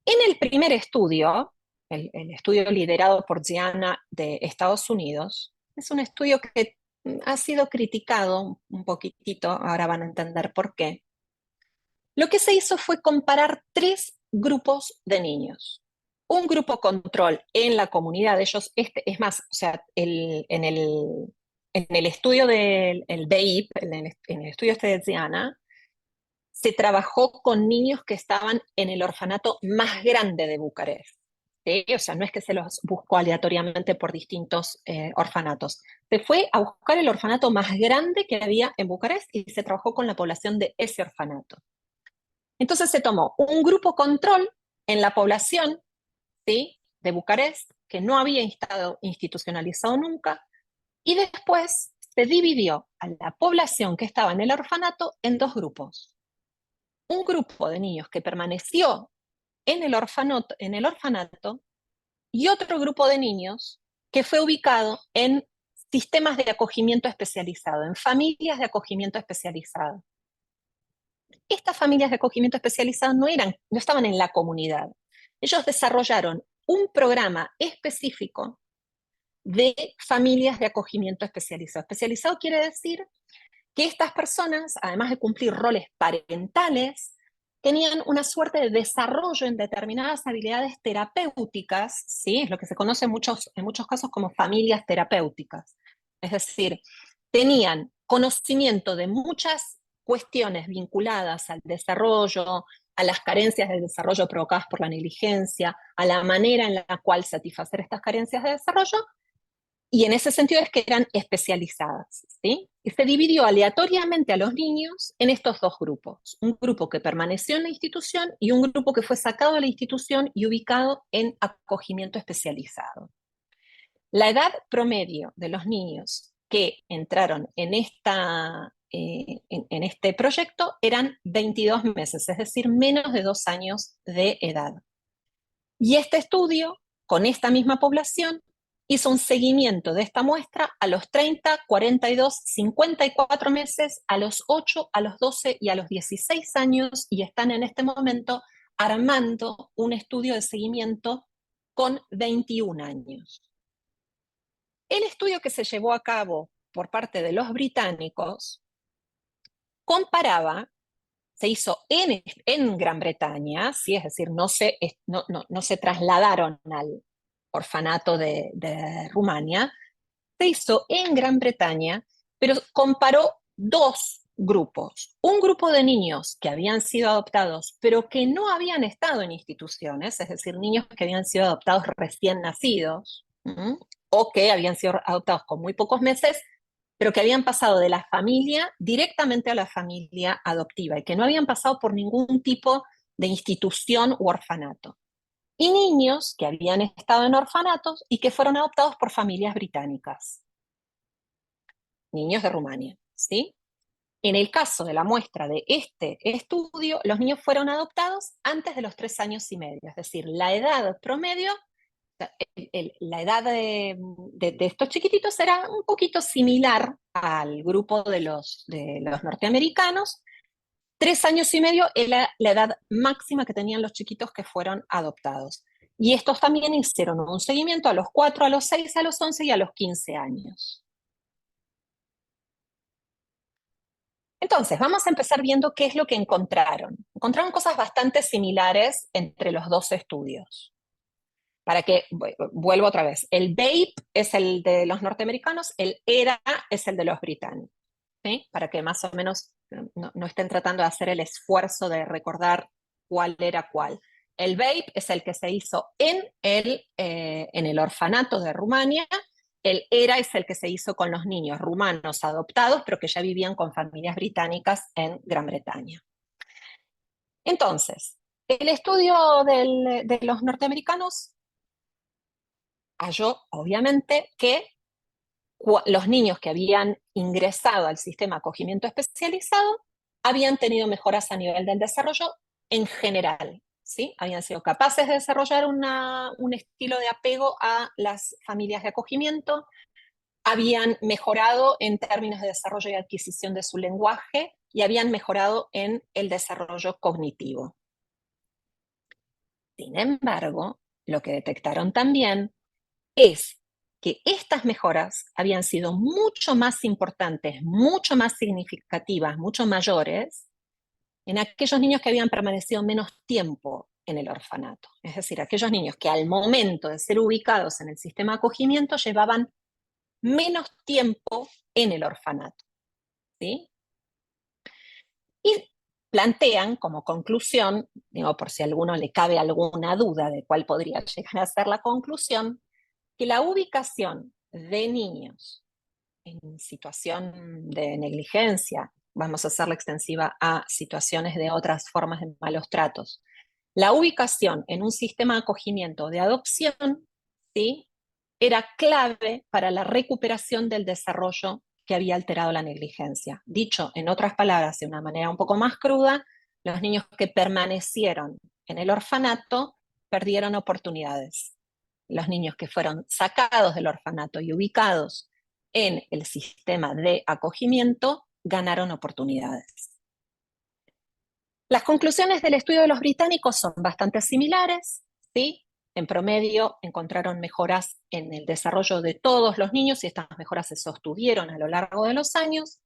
En el primer estudio, el estudio liderado por Gianna de Estados Unidos, es un estudio que ha sido criticado un poquitito, ahora van a entender por qué, Lo que se hizo fue comparar 3 grupos de niños. Un grupo control en la comunidad de ellos, es más, o sea, en el estudio del BEIP, en el estudio de Diana, se trabajó con niños que estaban en el orfanato más grande de Bucarest. ¿Sí? O sea, no es que se los buscó aleatoriamente por distintos orfanatos. Se fue a buscar el orfanato más grande que había en Bucarest y se trabajó con la población de ese orfanato. Entonces se tomó un grupo control en la población, ¿sí?, de Bucarest, que no había estado institucionalizado nunca, y después se dividió a la población que estaba en el orfanato en 2 grupos. Un grupo de niños que permaneció en el orfanato y otro grupo de niños que fue ubicado en sistemas de acogimiento especializado, en familias de acogimiento especializado. Estas familias de acogimiento especializado no estaban en la comunidad. Ellos desarrollaron un programa específico de familias de acogimiento especializado. Especializado quiere decir que estas personas, además de cumplir roles parentales, tenían una suerte de desarrollo en determinadas habilidades terapéuticas, ¿sí? Es lo que se conoce en muchos casos como familias terapéuticas. Es decir, tenían conocimiento de muchas cuestiones vinculadas al desarrollo, a las carencias de desarrollo provocadas por la negligencia, a la manera en la cual satisfacer estas carencias de desarrollo, y en ese sentido es que eran especializadas, ¿sí? Y se dividió aleatoriamente a los niños en estos 2 grupos. Un grupo que permaneció en la institución y un grupo que fue sacado de la institución y ubicado en acogimiento especializado. La edad promedio de los niños que entraron en este proyecto eran 22 meses, es decir, menos de 2 años de edad. Y este estudio, con esta misma población, hizo un seguimiento de esta muestra a los 30, 42, 54 meses, a los 8, a los 12 y a los 16 años, y están en este momento armando un estudio de seguimiento con 21 años. El estudio que se llevó a cabo por parte de los británicos comparaba, se hizo en Gran Bretaña, ¿sí? Es decir, no se trasladaron al orfanato de Rumania, se hizo en Gran Bretaña, pero comparó 2 grupos. Un grupo de niños que habían sido adoptados, pero que no habían estado en instituciones, es decir, niños que habían sido adoptados recién nacidos, o que habían sido adoptados con muy pocos meses, pero que habían pasado de la familia directamente a la familia adoptiva y que no habían pasado por ningún tipo de institución u orfanato. Y niños que habían estado en orfanatos y que fueron adoptados por familias británicas. Niños de Rumania, ¿sí? En el caso de la muestra de este estudio, los niños fueron adoptados antes de los 3 años y medio, es decir, la edad promedio, la edad de estos chiquititos era un poquito similar al grupo de los norteamericanos. 3 años y medio era la edad máxima que tenían los chiquitos que fueron adoptados. Y estos también hicieron un seguimiento a los 4, a los 6, a los 11 y a los 15 años. Entonces, vamos a empezar viendo qué es lo que encontraron. Encontraron cosas bastante similares entre los 2 estudios. Para que, vuelvo otra vez, el BAPE es el de los norteamericanos, el ERA es el de los británicos, ¿sí? Para que más o menos no estén tratando de hacer el esfuerzo de recordar cuál era cuál. El BAPE es el que se hizo en el orfanato de Rumania. El ERA es el que se hizo con los niños rumanos adoptados, pero que ya vivían con familias británicas en Gran Bretaña. Entonces, el estudio de los norteamericanos halló, obviamente, que los niños que habían ingresado al sistema de acogimiento especializado habían tenido mejoras a nivel del desarrollo en general, ¿sí? Habían sido capaces de desarrollar un estilo de apego a las familias de acogimiento, habían mejorado en términos de desarrollo y adquisición de su lenguaje y habían mejorado en el desarrollo cognitivo. Sin embargo, lo que detectaron también es que estas mejoras habían sido mucho más importantes, mucho más significativas, mucho mayores en aquellos niños que habían permanecido menos tiempo en el orfanato. Es decir, aquellos niños que al momento de ser ubicados en el sistema de acogimiento llevaban menos tiempo en el orfanato. ¿Sí? Y plantean como conclusión, digo, por si a alguno le cabe alguna duda de cuál podría llegar a ser la conclusión, que la ubicación de niños en situación de negligencia, vamos a hacerla extensiva a situaciones de otras formas de malos tratos, la ubicación en un sistema de acogimiento o de adopción, ¿sí?, era clave para la recuperación del desarrollo que había alterado la negligencia. Dicho en otras palabras, de una manera un poco más cruda, los niños que permanecieron en el orfanato perdieron oportunidades. Los niños que fueron sacados del orfanato y ubicados en el sistema de acogimiento ganaron oportunidades. Las conclusiones del estudio de los británicos son bastante similares, ¿sí? En promedio encontraron mejoras en el desarrollo de todos los niños y estas mejoras se sostuvieron a lo largo de los años.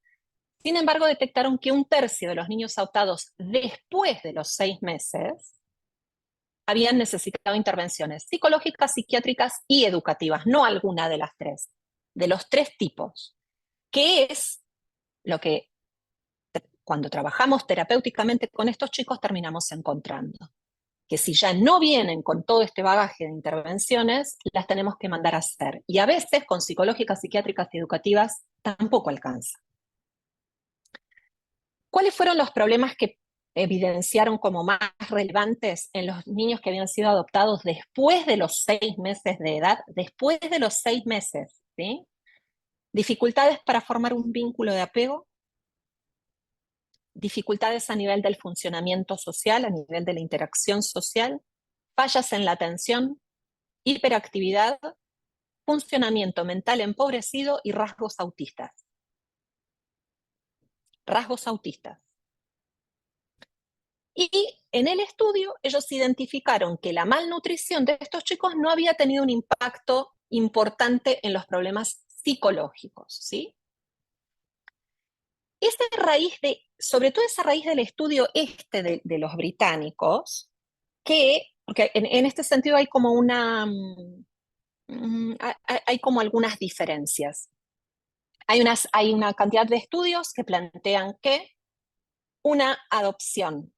Sin embargo, detectaron que 1/3 de los niños adoptados después de los 6 meses habían necesitado intervenciones psicológicas, psiquiátricas y educativas, no alguna de las tres, de los 3 tipos, que es lo que cuando trabajamos terapéuticamente con estos chicos terminamos encontrando. Que si ya no vienen con todo este bagaje de intervenciones, las tenemos que mandar a hacer. Y a veces con psicológicas, psiquiátricas y educativas tampoco alcanza. ¿Cuáles fueron los problemas que evidenciaron como más relevantes en los niños que habían sido adoptados después de los 6 meses de edad? Después de los 6 meses, ¿sí? Dificultades para formar un vínculo de apego, dificultades a nivel del funcionamiento social, a nivel de la interacción social, fallas en la atención, hiperactividad, funcionamiento mental empobrecido y rasgos autistas. Rasgos autistas. Y en el estudio ellos identificaron que la malnutrición de estos chicos no había tenido un impacto importante en los problemas psicológicos, ¿sí? Sobre todo esa raíz del estudio de los británicos, porque en este sentido hay como hay como algunas diferencias. Hay una cantidad de estudios que plantean que una adopción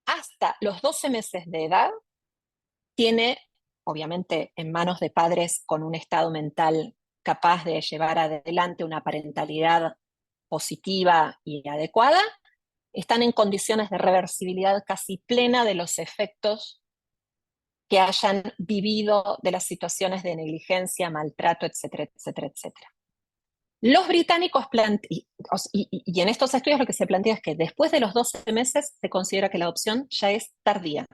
hasta los 12 meses de edad tiene, obviamente, en manos de padres con un estado mental capaz de llevar adelante una parentalidad positiva y adecuada, están en condiciones de reversibilidad casi plena de los efectos que hayan vivido de las situaciones de negligencia, maltrato, etcétera, etcétera, etcétera. Los británicos y en estos estudios lo que se plantea es que después de los 12 meses se considera que la adopción ya es tardía.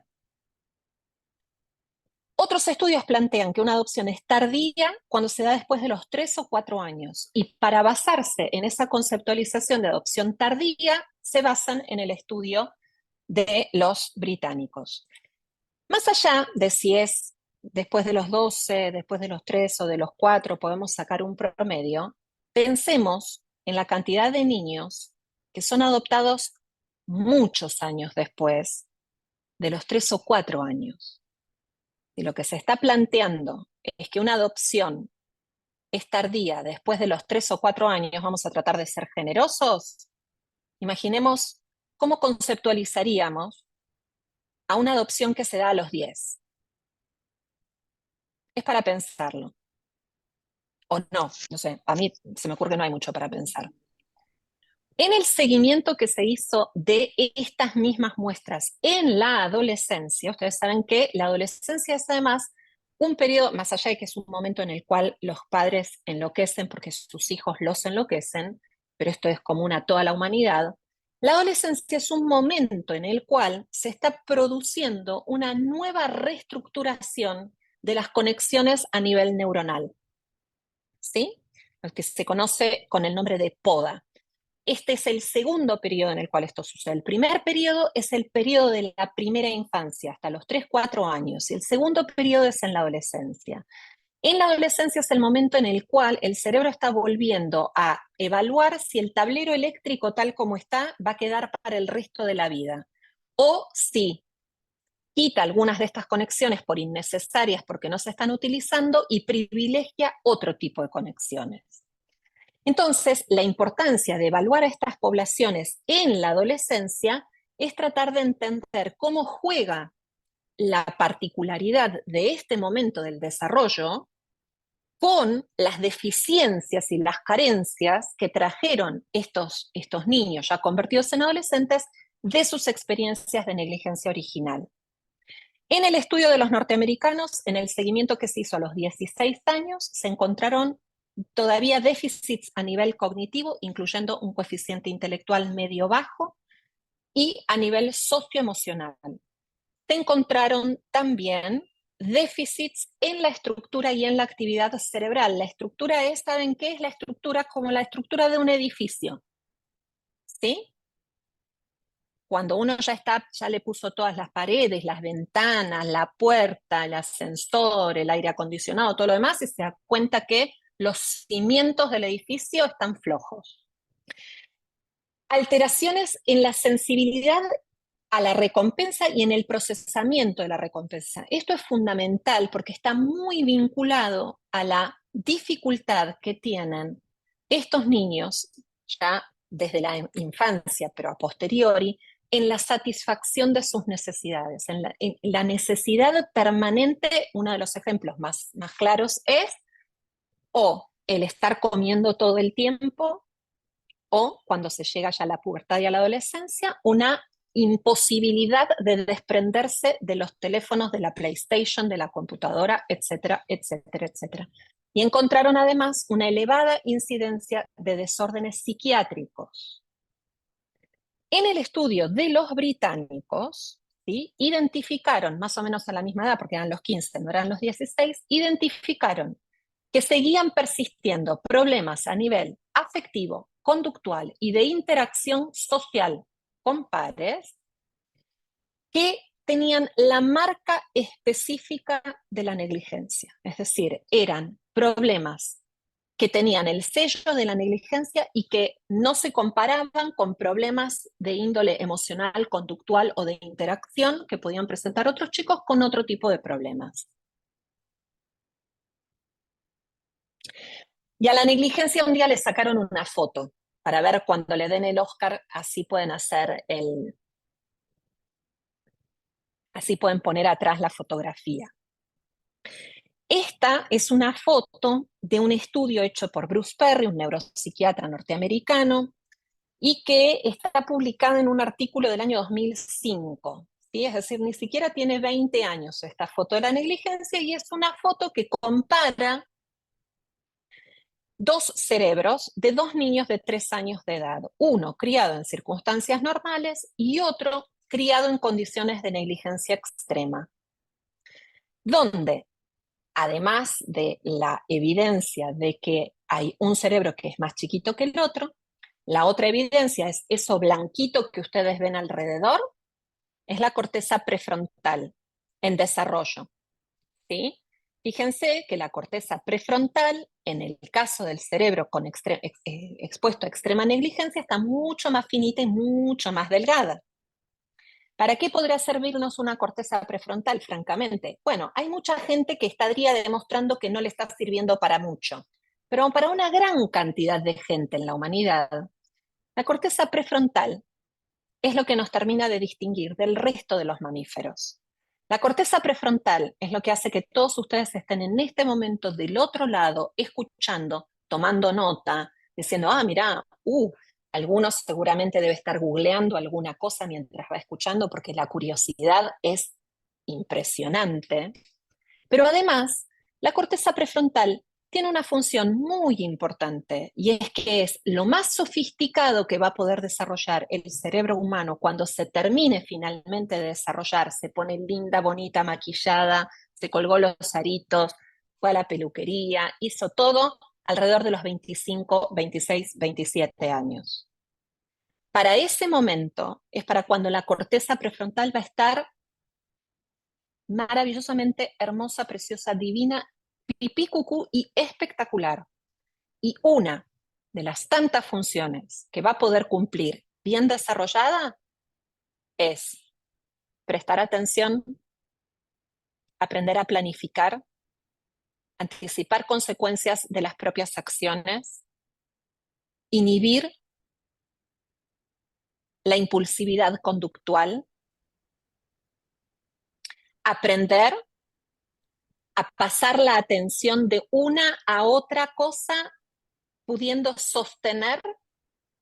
Otros estudios plantean que una adopción es tardía cuando se da después de los 3 o 4 años. Y para basarse en esa conceptualización de adopción tardía, se basan en el estudio de los británicos. Más allá de si es después de los 12, después de los 3 o de los 4, podemos sacar un promedio, pensemos en la cantidad de niños que son adoptados muchos años después de los 3 o 4 años. Si lo que se está planteando es que una adopción es tardía después de los 3 o 4 años, vamos a tratar de ser generosos. Imaginemos cómo conceptualizaríamos a una adopción que se da a los 10. Es para pensarlo. O no sé, a mí se me ocurre que no hay mucho para pensar. En el seguimiento que se hizo de estas mismas muestras en la adolescencia, ustedes saben que la adolescencia es además un periodo, más allá de que es un momento en el cual los padres enloquecen porque sus hijos los enloquecen, pero esto es común a toda la humanidad, la adolescencia es un momento en el cual se está produciendo una nueva reestructuración de las conexiones a nivel neuronal, ¿sí? Lo que se conoce con el nombre de poda. Este es el segundo periodo en el cual esto sucede. El primer periodo es el periodo de la primera infancia, hasta los 3, 4 años, y el segundo periodo es en la adolescencia. En la adolescencia es el momento en el cual el cerebro está volviendo a evaluar si el tablero eléctrico tal como está va a quedar para el resto de la vida, o si quita algunas de estas conexiones por innecesarias porque no se están utilizando y privilegia otro tipo de conexiones. Entonces, la importancia de evaluar a estas poblaciones en la adolescencia es tratar de entender cómo juega la particularidad de este momento del desarrollo con las deficiencias y las carencias que trajeron estos niños ya convertidos en adolescentes de sus experiencias de negligencia original. En el estudio de los norteamericanos, en el seguimiento que se hizo a los 16 años, se encontraron todavía déficits a nivel cognitivo, incluyendo un coeficiente intelectual medio-bajo, y a nivel socioemocional. Se encontraron también déficits en la estructura y en la actividad cerebral. La estructura es, ¿saben qué es la estructura? Como la estructura de un edificio, ¿sí? Cuando uno ya le puso todas las paredes, las ventanas, la puerta, el ascensor, el aire acondicionado, todo lo demás, y se da cuenta que los cimientos del edificio están flojos. Alteraciones en la sensibilidad a la recompensa y en el procesamiento de la recompensa. Esto es fundamental porque está muy vinculado a la dificultad que tienen estos niños ya desde la infancia, pero a posteriori, en la satisfacción de sus necesidades, en la necesidad permanente. Uno de los ejemplos más claros es o el estar comiendo todo el tiempo, o cuando se llega ya a la pubertad y a la adolescencia, una imposibilidad de desprenderse de los teléfonos, de la PlayStation, de la computadora, etcétera, etcétera, etcétera. Y encontraron además una elevada incidencia de desórdenes psiquiátricos. En el estudio de los británicos, ¿sí?, identificaron, más o menos a la misma edad, porque eran los 15, no eran los 16, identificaron que seguían persistiendo problemas a nivel afectivo, conductual y de interacción social con pares que tenían la marca específica de la negligencia. Es decir, eran problemas que tenían el sello de la negligencia y que no se comparaban con problemas de índole emocional, conductual o de interacción que podían presentar otros chicos con otro tipo de problemas. Y a la negligencia un día le sacaron una foto para ver cuando le den el Oscar, así pueden poner atrás la fotografía. Esta es una foto de un estudio hecho por Bruce Perry, un neuropsiquiatra norteamericano, y que está publicado en un artículo del año 2005. ¿Sí? Es decir, ni siquiera tiene 20 años esta foto de la negligencia, y es una foto que compara dos cerebros de dos niños de 3 años de edad, uno criado en circunstancias normales y otro criado en condiciones de negligencia extrema, donde además de la evidencia de que hay un cerebro que es más chiquito que el otro, la otra evidencia es eso blanquito que ustedes ven alrededor, es la corteza prefrontal en desarrollo, ¿sí? Fíjense que la corteza prefrontal, en el caso del cerebro expuesto a extrema negligencia, está mucho más finita y mucho más delgada. ¿Para qué podría servirnos una corteza prefrontal, francamente? Bueno, hay mucha gente que estaría demostrando que no le está sirviendo para mucho, pero para una gran cantidad de gente en la humanidad, la corteza prefrontal es lo que nos termina de distinguir del resto de los mamíferos. La corteza prefrontal es lo que hace que todos ustedes estén en este momento del otro lado, escuchando, tomando nota, diciendo, mirá, algunos seguramente debe estar googleando alguna cosa mientras va escuchando, porque la curiosidad es impresionante. Pero además, la corteza prefrontal tiene una función muy importante, y es que es lo más sofisticado que va a poder desarrollar el cerebro humano cuando se termine finalmente de desarrollar, se pone linda, bonita, maquillada, se colgó los aritos, fue a la peluquería, hizo todo alrededor de los 25, 26, 27 años. Para ese momento es para cuando la corteza prefrontal va a estar maravillosamente hermosa, preciosa, divina, pipí cucú y espectacular. Y una de las tantas funciones que va a poder cumplir bien desarrollada es prestar atención, aprender a planificar, anticipar consecuencias de las propias acciones, inhibir la impulsividad conductual, aprender a pasar la atención de una a otra cosa, pudiendo sostener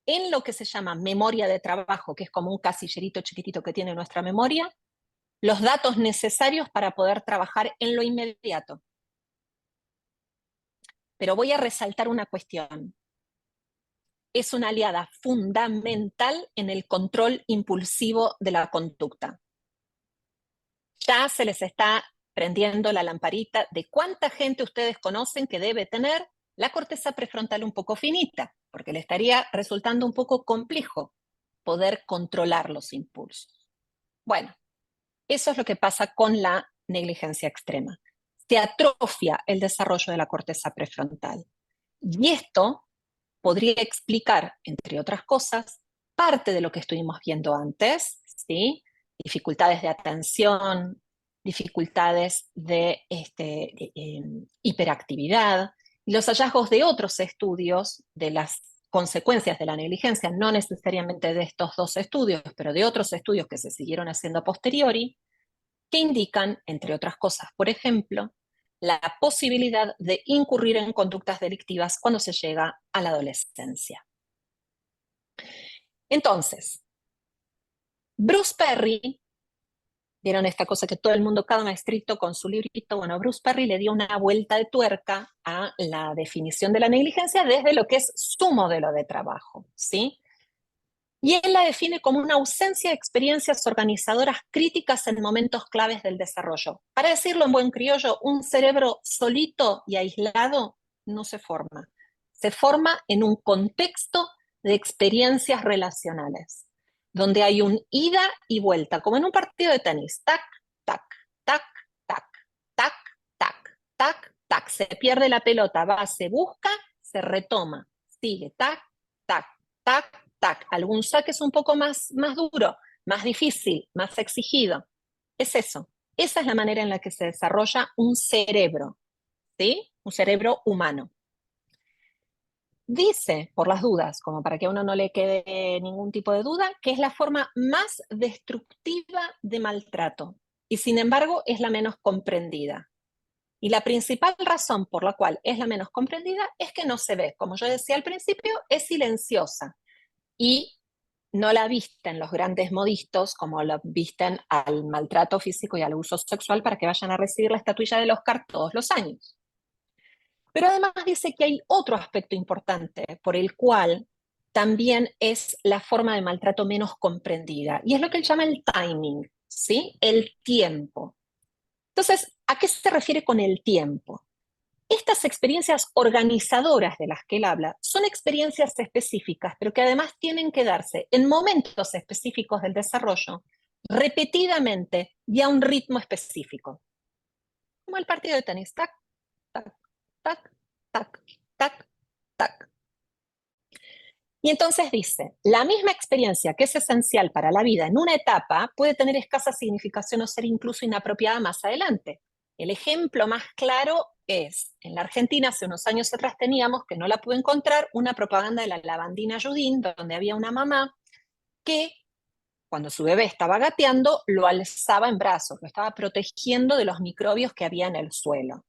en lo que se llama memoria de trabajo, que es como un casillerito chiquitito que tiene nuestra memoria, los datos necesarios para poder trabajar en lo inmediato. Pero voy a resaltar una cuestión. Es una aliada fundamental en el control impulsivo de la conducta. Ya se les está prendiendo la lamparita de cuánta gente ustedes conocen que debe tener la corteza prefrontal un poco finita, porque le estaría resultando un poco complejo poder controlar los impulsos. Bueno, eso es lo que pasa con la negligencia extrema. Se atrofia el desarrollo de la corteza prefrontal. Y esto podría explicar, entre otras cosas, parte de lo que estuvimos viendo antes, ¿sí? Dificultades de atención, dificultades de hiperactividad, y los hallazgos de otros estudios de las consecuencias de la negligencia, no necesariamente de estos dos estudios, pero de otros estudios que se siguieron haciendo a posteriori, que indican, entre otras cosas, por ejemplo, la posibilidad de incurrir en conductas delictivas cuando se llega a la adolescencia. Entonces, Bruce Perry, vieron esta cosa que todo el mundo, cada maestrito con su librito, bueno, Bruce Perry le dio una vuelta de tuerca a la definición de la negligencia desde lo que es su modelo de trabajo, ¿sí? Y él la define como una ausencia de experiencias organizadoras críticas en momentos claves del desarrollo. Para decirlo en buen criollo, un cerebro solito y aislado no se forma. Se forma en un contexto de experiencias relacionales, donde hay un ida y vuelta, como en un partido de tenis. Tac, tac, tac, tac, tac, tac, tac, tac. Se pierde la pelota, va, se busca, se retoma, sigue, tac, tac, tac, tac. Algún saque es un poco más duro, más difícil, más exigido. Es eso. Esa es la manera en la que se desarrolla un cerebro, ¿sí? Un cerebro humano. Dice, por las dudas, como para que a uno no le quede ningún tipo de duda, que es la forma más destructiva de maltrato y sin embargo es la menos comprendida. Y la principal razón por la cual es la menos comprendida es que no se ve. Como yo decía al principio, es silenciosa y no la visten los grandes modistos como la visten al maltrato físico y al abuso sexual para que vayan a recibir la estatuilla del Oscar todos los años. Pero además dice que hay otro aspecto importante por el cual también es la forma de maltrato menos comprendida, y es lo que él llama el timing, ¿sí? El tiempo. Entonces, ¿a qué se refiere con el tiempo? Estas experiencias organizadoras de las que él habla son experiencias específicas, pero que además tienen que darse en momentos específicos del desarrollo, repetidamente y a un ritmo específico. Como el partido de tenis, tac, tac, tac, tac, tac, tac. Y entonces dice, la misma experiencia que es esencial para la vida en una etapa puede tener escasa significación o ser incluso inapropiada más adelante. El ejemplo más claro es, en la Argentina hace unos años atrás teníamos, que no la pude encontrar, una propaganda de la lavandina Judín, donde había una mamá que cuando su bebé estaba gateando, lo alzaba en brazos, lo estaba protegiendo de los microbios que había en el suelo.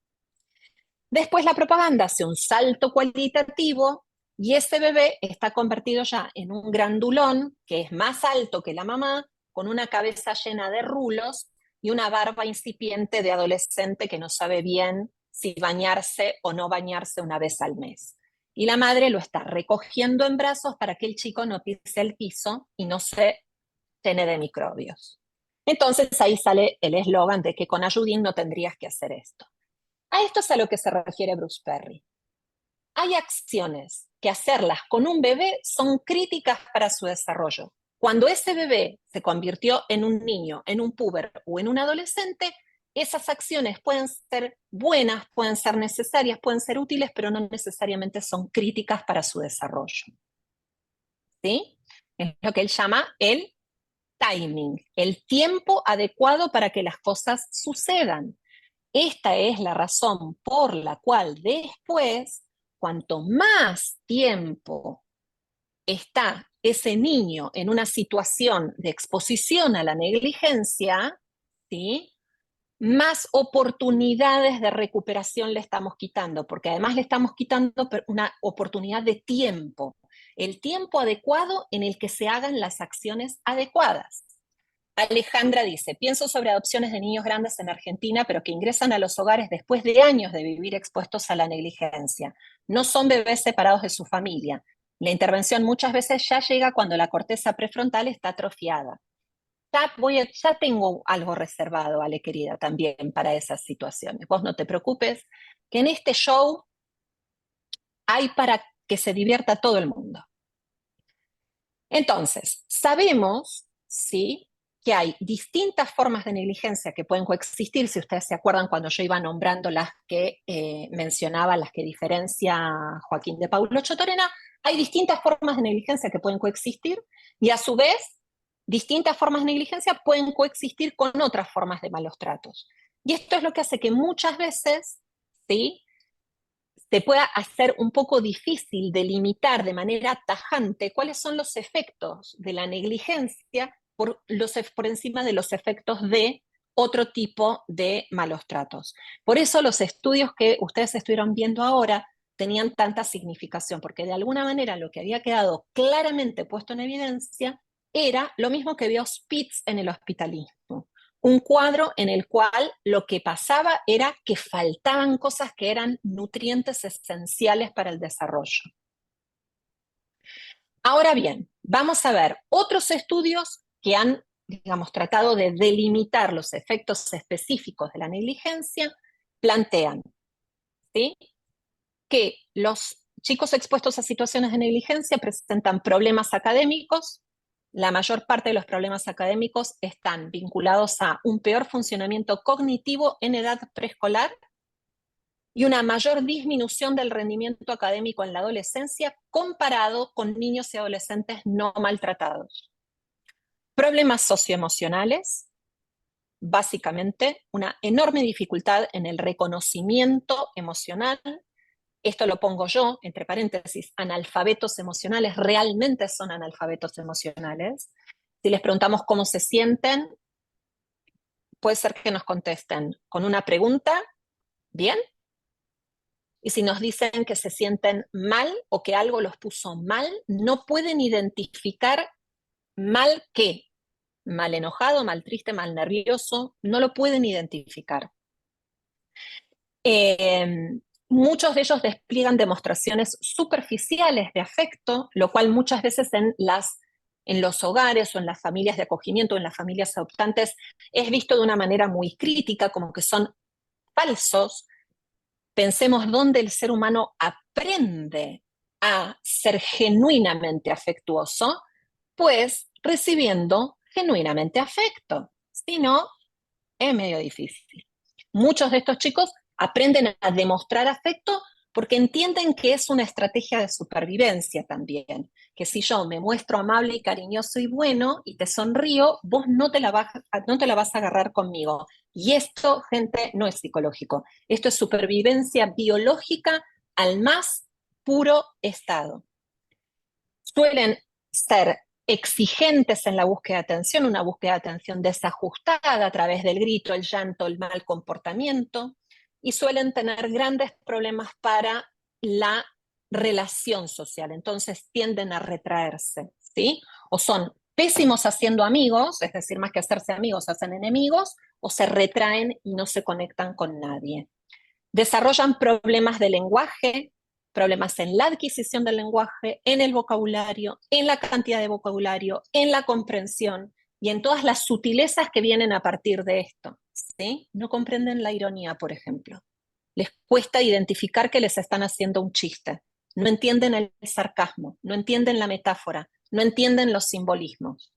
Después la propaganda hace un salto cualitativo y ese bebé está convertido ya en un grandulón que es más alto que la mamá, con una cabeza llena de rulos y una barba incipiente de adolescente que no sabe bien si bañarse o no bañarse una vez al mes. Y la madre lo está recogiendo en brazos para que el chico no pise el piso y no se llene de microbios. Entonces ahí sale el eslogan de que con Ayudín no tendrías que hacer esto. A esto es a lo que se refiere Bruce Perry. Hay acciones que hacerlas con un bebé son críticas para su desarrollo. Cuando ese bebé se convirtió en un niño, en un puber o en un adolescente, esas acciones pueden ser buenas, pueden ser necesarias, pueden ser útiles, pero no necesariamente son críticas para su desarrollo. ¿Sí? Es lo que él llama el timing, el tiempo adecuado para que las cosas sucedan. Esta es la razón por la cual después, cuanto más tiempo está ese niño en una situación de exposición a la negligencia, ¿sí?, más oportunidades de recuperación le estamos quitando, porque además le estamos quitando una oportunidad de tiempo, el tiempo adecuado en el que se hagan las acciones adecuadas. Alejandra dice, pienso sobre adopciones de niños grandes en Argentina, pero que ingresan a los hogares después de años de vivir expuestos a la negligencia. No son bebés separados de su familia. La intervención muchas veces ya llega cuando la corteza prefrontal está atrofiada. Ya tengo algo reservado, Ale querida, también para esas situaciones. Vos no te preocupes, que en este show hay para que se divierta todo el mundo. Entonces, sabemos, ¿sí?, que hay distintas formas de negligencia que pueden coexistir. Si ustedes se acuerdan cuando yo iba nombrando las que mencionaba, las que diferencia Joaquín de Paulo Chotorena, hay distintas formas de negligencia que pueden coexistir y a su vez distintas formas de negligencia pueden coexistir con otras formas de malos tratos. Y esto es lo que hace que muchas veces, ¿sí?, se pueda hacer un poco difícil delimitar de manera tajante cuáles son los efectos de la negligencia por encima de los efectos de otro tipo de malos tratos. Por eso los estudios que ustedes estuvieron viendo ahora tenían tanta significación, porque de alguna manera lo que había quedado claramente puesto en evidencia era lo mismo que vio Spitz en el hospitalismo. Un cuadro en el cual lo que pasaba era que faltaban cosas que eran nutrientes esenciales para el desarrollo. Ahora bien, vamos a ver otros estudios que han, digamos, tratado de delimitar los efectos específicos de la negligencia. Plantean, ¿sí?, que los chicos expuestos a situaciones de negligencia presentan problemas académicos. La mayor parte de los problemas académicos están vinculados a un peor funcionamiento cognitivo en edad preescolar y una mayor disminución del rendimiento académico en la adolescencia comparado con niños y adolescentes no maltratados. Problemas socioemocionales, básicamente una enorme dificultad en el reconocimiento emocional. Esto lo pongo yo, entre paréntesis, analfabetos emocionales, realmente son analfabetos emocionales. Si les preguntamos cómo se sienten, puede ser que nos contesten con una pregunta, ¿bien? Y si nos dicen que se sienten mal o que algo los puso mal, no pueden identificar mal qué. Mal enojado, mal triste, mal nervioso, no lo pueden identificar. Muchos de ellos despliegan demostraciones superficiales de afecto, lo cual muchas veces en los hogares o en las familias de acogimiento, en las familias adoptantes, es visto de una manera muy crítica, como que son falsos. Pensemos dónde el ser humano aprende a ser genuinamente afectuoso, pues recibiendo genuinamente afecto. Si no, es medio difícil. Muchos de estos chicos aprenden a demostrar afecto porque entienden que es una estrategia de supervivencia también, que si yo me muestro amable y cariñoso y bueno y te sonrío, vos no te la vas a agarrar conmigo. Y esto, gente, no es psicológico. Esto es supervivencia biológica al más puro estado. Suelen ser exigentes en la búsqueda de atención, una búsqueda de atención desajustada a través del grito, el llanto, el mal comportamiento, y suelen tener grandes problemas para la relación social, entonces tienden a retraerse, ¿sí? O son pésimos haciendo amigos, es decir, más que hacerse amigos, hacen enemigos, o se retraen y no se conectan con nadie. Desarrollan problemas de lenguaje, problemas en la adquisición del lenguaje, en el vocabulario, en la cantidad de vocabulario, en la comprensión y en todas las sutilezas que vienen a partir de esto, ¿sí? No comprenden la ironía, por ejemplo. Les cuesta identificar que les están haciendo un chiste. No entienden el sarcasmo, no entienden la metáfora, no entienden los simbolismos.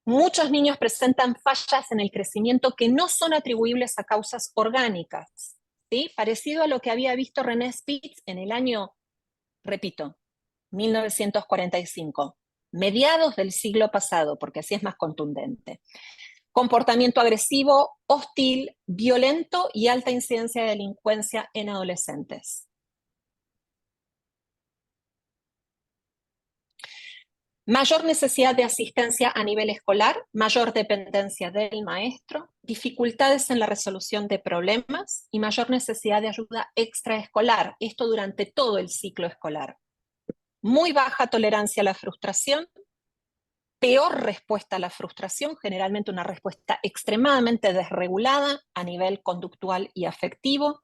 Muchos niños presentan fallas en el crecimiento que no son atribuibles a causas orgánicas, ¿sí? Parecido a lo que había visto René Spitz en el año, repito, 1945, mediados del siglo pasado, porque así es más contundente. Comportamiento agresivo, hostil, violento y alta incidencia de delincuencia en adolescentes. Mayor necesidad de asistencia a nivel escolar, mayor dependencia del maestro, dificultades en la resolución de problemas y mayor necesidad de ayuda extraescolar, esto durante todo el ciclo escolar. Muy baja tolerancia a la frustración, peor respuesta a la frustración, generalmente una respuesta extremadamente desregulada a nivel conductual y afectivo,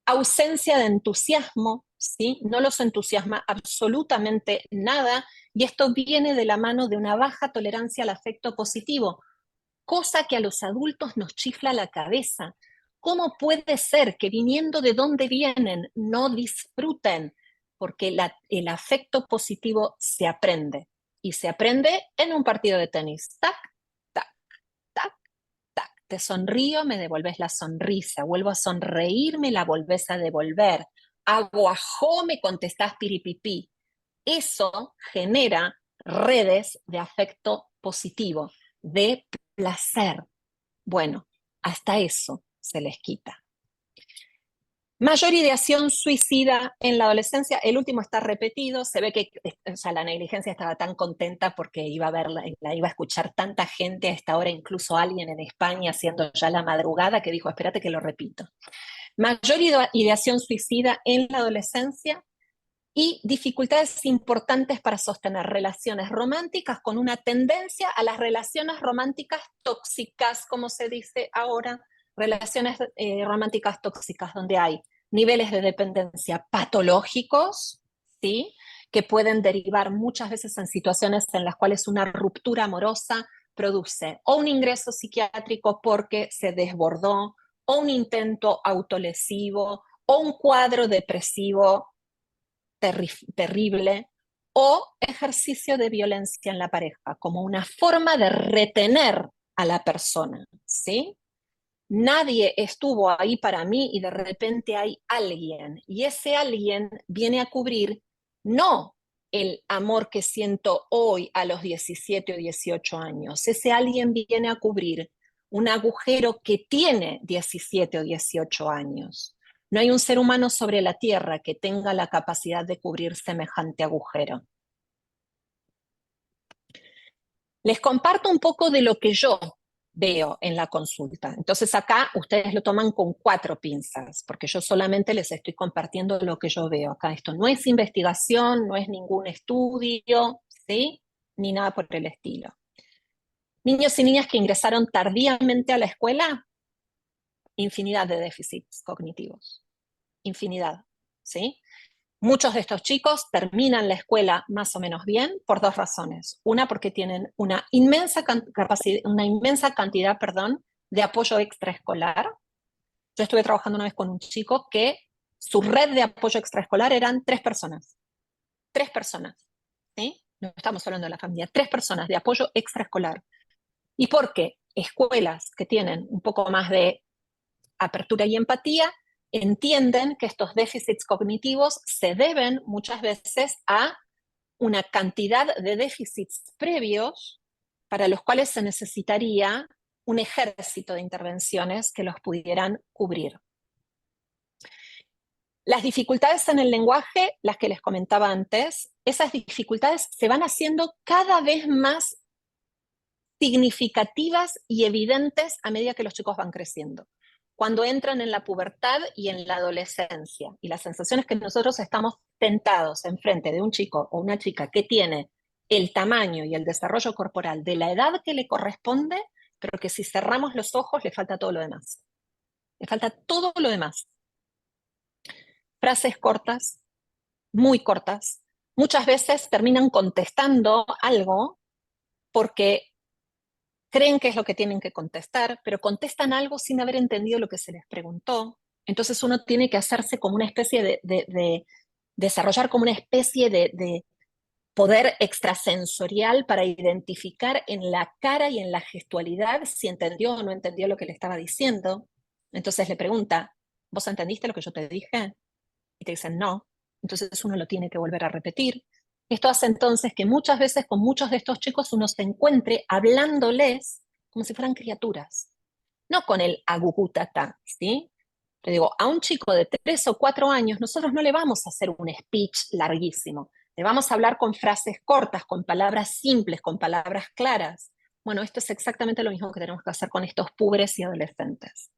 ausencia de entusiasmo, ¿sí? No los entusiasma absolutamente nada, y esto viene de la mano de una baja tolerancia al afecto positivo, cosa que a los adultos nos chifla la cabeza. ¿Cómo puede ser que viniendo de donde vienen no disfruten? Porque el afecto positivo se aprende, y se aprende en un partido de tenis. Tac, tac, tac, tac. Te sonrío, me devolves la sonrisa. Vuelvo a sonreír, me la volvés a devolver. Hago ajo, me contestás piripipí. Eso genera redes de afecto positivo, de placer. Bueno, hasta eso se les quita. Mayor ideación suicida en la adolescencia. El último está repetido. Se ve que, o sea, la negligencia estaba tan contenta porque iba a verla, la iba a escuchar tanta gente a esta hora, incluso alguien en España haciendo ya la madrugada, que dijo, espérate que lo repito. Mayor ideación suicida en la adolescencia y dificultades importantes para sostener relaciones románticas con una tendencia a las relaciones románticas tóxicas, como se dice ahora, relaciones románticas tóxicas, donde hay niveles de dependencia patológicos, ¿sí? Que pueden derivar muchas veces en situaciones en las cuales una ruptura amorosa produce o un ingreso psiquiátrico porque se desbordó, o un intento autolesivo, o un cuadro depresivo terrible, o ejercicio de violencia en la pareja, como una forma de retener a la persona, ¿sí? Nadie estuvo ahí para mí y de repente hay alguien, y ese alguien viene a cubrir no el amor que siento hoy a los 17 o 18 años, ese alguien viene a cubrir un agujero que tiene 17 o 18 años. No hay un ser humano sobre la Tierra que tenga la capacidad de cubrir semejante agujero. Les comparto un poco de lo que yo veo en la consulta. Entonces acá ustedes lo toman con 4 pinzas, porque yo solamente les estoy compartiendo lo que yo veo. Acá esto no es investigación, no es ningún estudio, ¿sí? Ni nada por el estilo. Niños y niñas que ingresaron tardíamente a la escuela, infinidad de déficits cognitivos, infinidad, ¿sí? Muchos de estos chicos terminan la escuela más o menos bien por 2 razones. Una, porque tienen una inmensa cantidad, de apoyo extraescolar. Yo estuve trabajando una vez con un chico que su red de apoyo extraescolar eran 3 personas. 3 personas, ¿sí? No estamos hablando de la familia, 3 personas de apoyo extraescolar. ¿Y por qué? Escuelas que tienen un poco más de apertura y empatía entienden que estos déficits cognitivos se deben muchas veces a una cantidad de déficits previos para los cuales se necesitaría un ejército de intervenciones que los pudieran cubrir. Las dificultades en el lenguaje, las que les comentaba antes, esas dificultades se van haciendo cada vez más significativas y evidentes a medida que los chicos van creciendo. Cuando entran en la pubertad y en la adolescencia, y la sensación es que nosotros estamos tentados enfrente de un chico o una chica que tiene el tamaño y el desarrollo corporal de la edad que le corresponde, pero que si cerramos los ojos le falta todo lo demás. Le falta todo lo demás. Frases cortas, muy cortas, muchas veces terminan contestando algo porque creen que es lo que tienen que contestar, pero contestan algo sin haber entendido lo que se les preguntó. Entonces uno tiene que hacerse como una especie de desarrollar como una especie de poder extrasensorial para identificar en la cara y en la gestualidad si entendió o no entendió lo que le estaba diciendo. Entonces le pregunta, ¿vos entendiste lo que yo te dije? Y te dicen no. Entonces uno lo tiene que volver a repetir. Esto hace entonces que muchas veces con muchos de estos chicos uno se encuentre hablándoles como si fueran criaturas, no con el agugutata, ¿sí? Le digo, a un chico de 3 o 4 años nosotros no le vamos a hacer un speech larguísimo, le vamos a hablar con frases cortas, con palabras simples, con palabras claras. Bueno, esto es exactamente lo mismo que tenemos que hacer con estos púberes y adolescentes.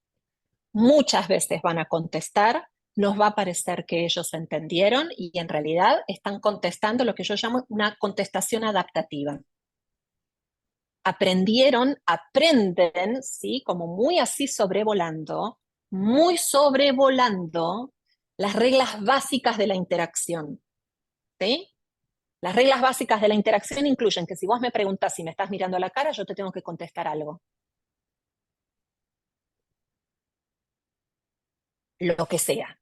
Muchas veces van a contestar, nos va a parecer que ellos entendieron y en realidad están contestando lo que yo llamo una contestación adaptativa. Aprenden, ¿sí? Como muy así muy sobrevolando las reglas básicas de la interacción, ¿sí? Las reglas básicas de la interacción incluyen que si vos me preguntás si me estás mirando a la cara, yo te tengo que contestar algo. Lo que sea.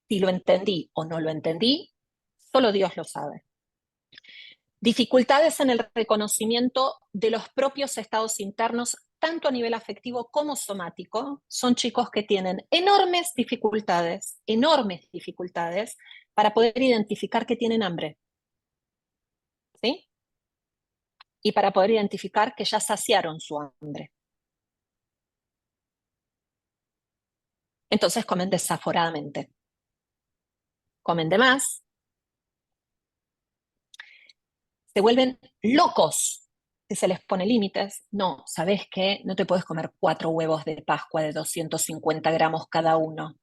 Si lo entendí o no lo entendí, solo Dios lo sabe. Dificultades en el reconocimiento de los propios estados internos, tanto a nivel afectivo como somático. Son chicos que tienen enormes dificultades para poder identificar que tienen hambre, ¿sí? Y para poder identificar que ya saciaron su hambre. Entonces comen desaforadamente. Comen de más. Se vuelven locos si se les pone límites. No, ¿sabes qué? No te puedes comer 4 huevos de Pascua de 250 gramos cada uno.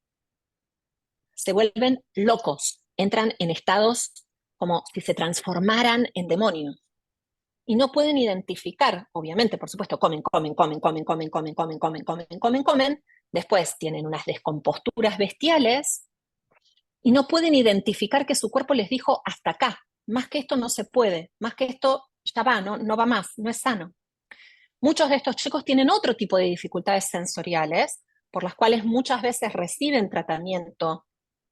Se vuelven locos, entran en estados como si se transformaran en demonios. Y no pueden identificar, obviamente, por supuesto, comen. Después tienen unas descomposturas bestiales y no pueden identificar que su cuerpo les dijo hasta acá. Más que esto no se puede, más que esto ya va, no va más, no es sano. Muchos de estos chicos tienen otro tipo de dificultades sensoriales, por las cuales muchas veces reciben tratamiento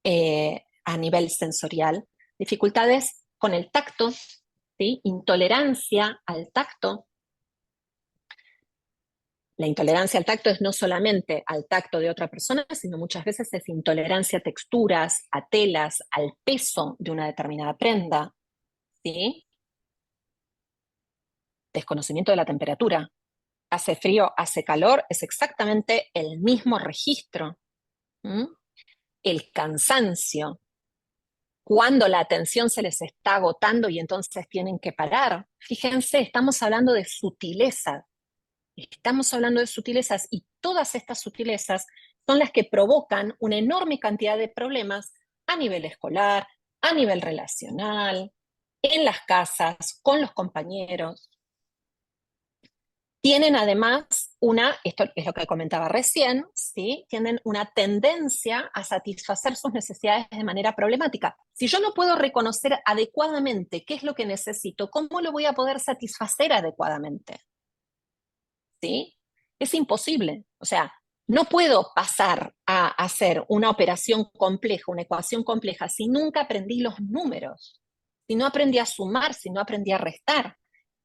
a nivel sensorial, dificultades con el tacto, ¿sí? Intolerancia al tacto. La intolerancia al tacto es no solamente al tacto de otra persona, sino muchas veces es intolerancia a texturas, a telas, al peso de una determinada prenda, ¿sí? Desconocimiento de la temperatura. Hace frío, hace calor, es exactamente el mismo registro. ¿Mm? El cansancio, cuando la atención se les está agotando y entonces tienen que parar. Fíjense, estamos hablando de sutilezas. Estamos hablando de sutilezas y todas estas sutilezas son las que provocan una enorme cantidad de problemas a nivel escolar, a nivel relacional, en las casas, con los compañeros. Tienen además esto es lo que comentaba recién, ¿sí? Tienen una tendencia a satisfacer sus necesidades de manera problemática. Si yo no puedo reconocer adecuadamente qué es lo que necesito, ¿cómo lo voy a poder satisfacer adecuadamente? ¿Sí? Es imposible. O sea, no puedo pasar a hacer una operación compleja, una ecuación compleja, si nunca aprendí los números, si no aprendí a sumar, si no aprendí a restar.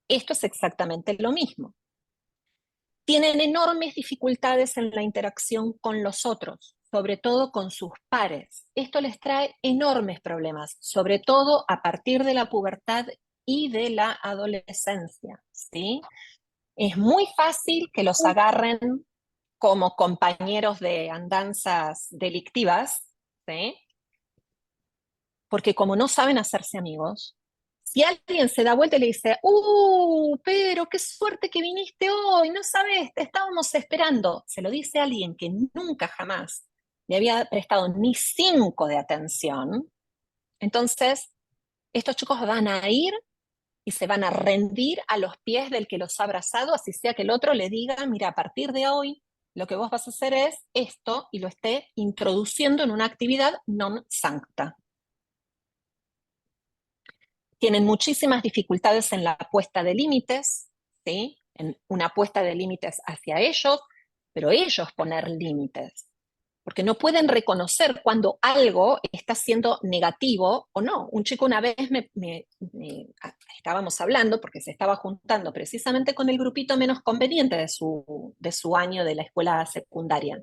Esto es exactamente lo mismo. Tienen enormes dificultades en la interacción con los otros, sobre todo con sus pares. Esto les trae enormes problemas, sobre todo a partir de la pubertad y de la adolescencia, ¿sí? Es muy fácil que los agarren como compañeros de andanzas delictivas, ¿sí? Porque como no saben hacerse amigos, si alguien se da vuelta y le dice, pero qué suerte que viniste hoy, no sabes, te estábamos esperando, se lo dice a alguien que nunca jamás le había prestado ni 5 de atención, entonces estos chicos van a ir y se van a rendir a los pies del que los ha abrazado, así sea que el otro le diga, mira, a partir de hoy lo que vos vas a hacer es esto y lo esté introduciendo en una actividad non sancta. Tienen muchísimas dificultades en la puesta de límites, ¿sí? En una puesta de límites hacia ellos, pero ellos poner límites. porque no pueden reconocer cuando algo está siendo negativo o no. Un chico una vez estábamos hablando, porque se estaba juntando precisamente con el grupito menos conveniente de su año de la escuela secundaria.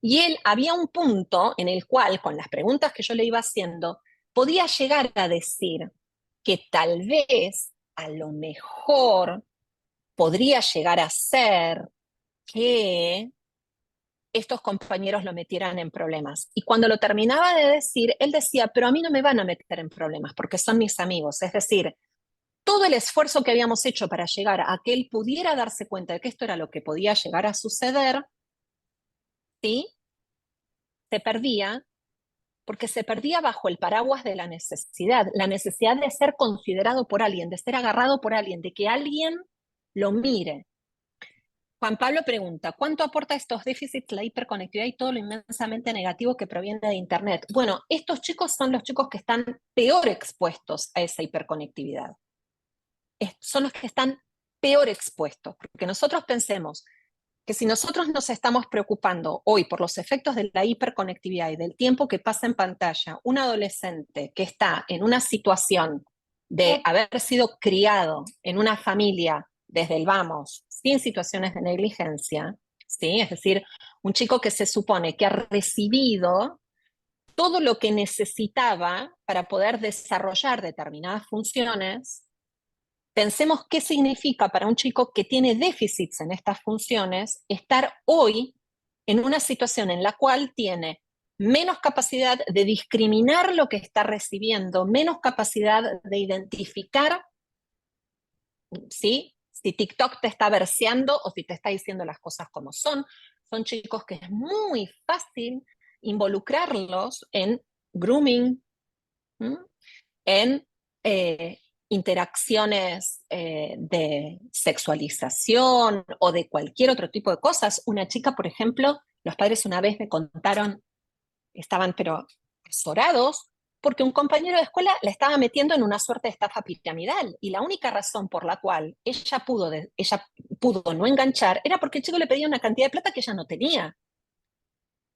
Y él había un punto en el cual, con las preguntas que yo le iba haciendo, podía llegar a decir que tal vez, a lo mejor, podría llegar a ser que estos compañeros lo metieran en problemas. Y cuando lo terminaba de decir, él decía, pero a mí no me van a meter en problemas porque son mis amigos. Es decir, todo el esfuerzo que habíamos hecho para llegar a que él pudiera darse cuenta de que esto era lo que podía llegar a suceder, ¿sí? Se perdía porque se perdía bajo el paraguas de la necesidad de ser considerado por alguien, de ser agarrado por alguien, de que alguien lo mire. Juan Pablo pregunta, ¿cuánto aporta estos déficits la hiperconectividad y todo lo inmensamente negativo que proviene de Internet? Bueno, estos chicos son los chicos que están peor expuestos a esa hiperconectividad. Son los que están peor expuestos, porque nosotros pensemos que si nosotros nos estamos preocupando hoy por los efectos de la hiperconectividad y del tiempo que pasa en pantalla, un adolescente que está en una situación de haber sido criado en una familia desde el vamos, sin situaciones de negligencia, ¿sí? Es decir, un chico que se supone que ha recibido todo lo que necesitaba para poder desarrollar determinadas funciones. Pensemos qué significa para un chico que tiene déficits en estas funciones estar hoy en una situación en la cual tiene menos capacidad de discriminar lo que está recibiendo, menos capacidad de identificar, ¿sí? Si TikTok te está verseando o si te está diciendo las cosas como son. Son chicos que es muy fácil involucrarlos en grooming, ¿m? En interacciones de sexualización o de cualquier otro tipo de cosas. Una chica, por ejemplo, los padres una vez me contaron, estaban pero azorados, porque un compañero de escuela la estaba metiendo en una suerte de estafa piramidal, y la única razón por la cual ella pudo no enganchar era porque el chico le pedía una cantidad de plata que ella no tenía.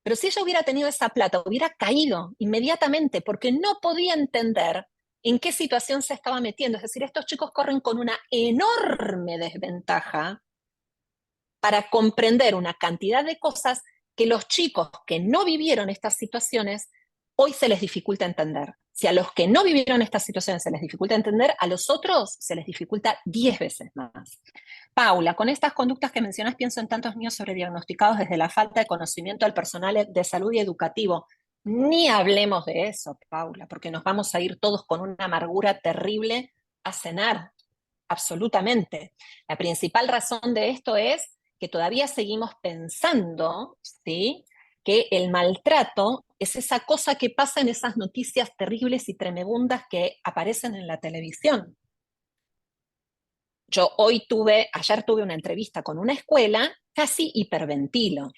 Pero si ella hubiera tenido esa plata, hubiera caído inmediatamente, porque no podía entender en qué situación se estaba metiendo. Es decir, estos chicos corren con una enorme desventaja para comprender una cantidad de cosas que los chicos que no vivieron estas situaciones hoy se les dificulta entender. Si a los que no vivieron estas situaciones se les dificulta entender, a los otros se les dificulta 10 veces más. Paula, con estas conductas que mencionas pienso en tantos niños sobrediagnosticados desde la falta de conocimiento del personal de salud y educativo. Ni hablemos de eso, Paula, porque nos vamos a ir todos con una amargura terrible a cenar, absolutamente. La principal razón de esto es que todavía seguimos pensando, ¿sí?, que el maltrato es esa cosa que pasa en esas noticias terribles y tremebundas que aparecen en la televisión. Ayer tuve una entrevista con una escuela, casi hiperventilo,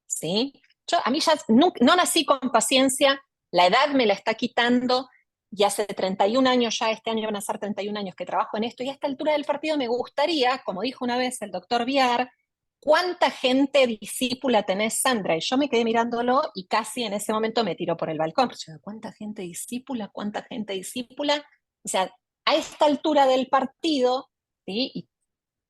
¿sí? A mí ya no nací con paciencia, la edad me la está quitando, y hace 31 años ya, este año van a ser 31 años que trabajo en esto, y a esta altura del partido me gustaría, como dijo una vez el doctor Viar, ¿cuánta gente discípula tenés, Sandra? Y yo me quedé mirándolo y casi en ese momento me tiró por el balcón. ¿Cuánta gente discípula? ¿Cuánta gente discípula? O sea, a esta altura del partido, ¿sí? Y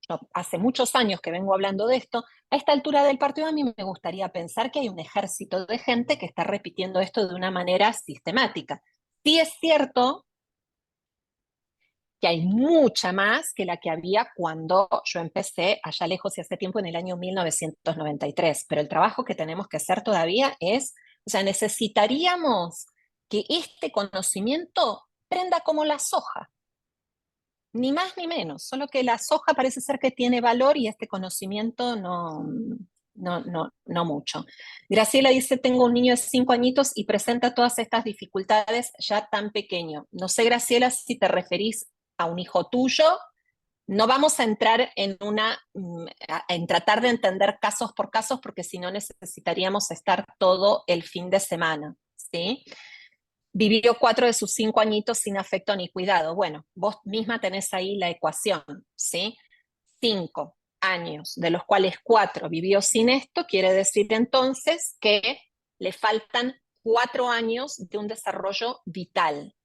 yo hace muchos años que vengo hablando de esto, a esta altura del partido a mí me gustaría pensar que hay un ejército de gente que está repitiendo esto de una manera sistemática. Sí es cierto que hay mucha más que la que había cuando yo empecé allá lejos y hace tiempo en el año 1993, pero el trabajo que tenemos que hacer todavía o sea, necesitaríamos que este conocimiento prenda como la soja, ni más ni menos, solo que la soja parece ser que tiene valor y este conocimiento no mucho. Graciela dice, tengo un niño de 5 añitos y presenta todas estas dificultades ya tan pequeño. No sé, Graciela, si te referís a un hijo tuyo. No vamos a entrar en tratar de entender casos por casos, porque si no necesitaríamos estar todo el fin de semana, ¿sí? Vivió 4 de sus 5 añitos sin afecto ni cuidado. Bueno, vos misma tenés ahí la ecuación, ¿sí? 5 años, de los cuales 4 vivió sin esto, quiere decir entonces que le faltan 4 años de un desarrollo vital,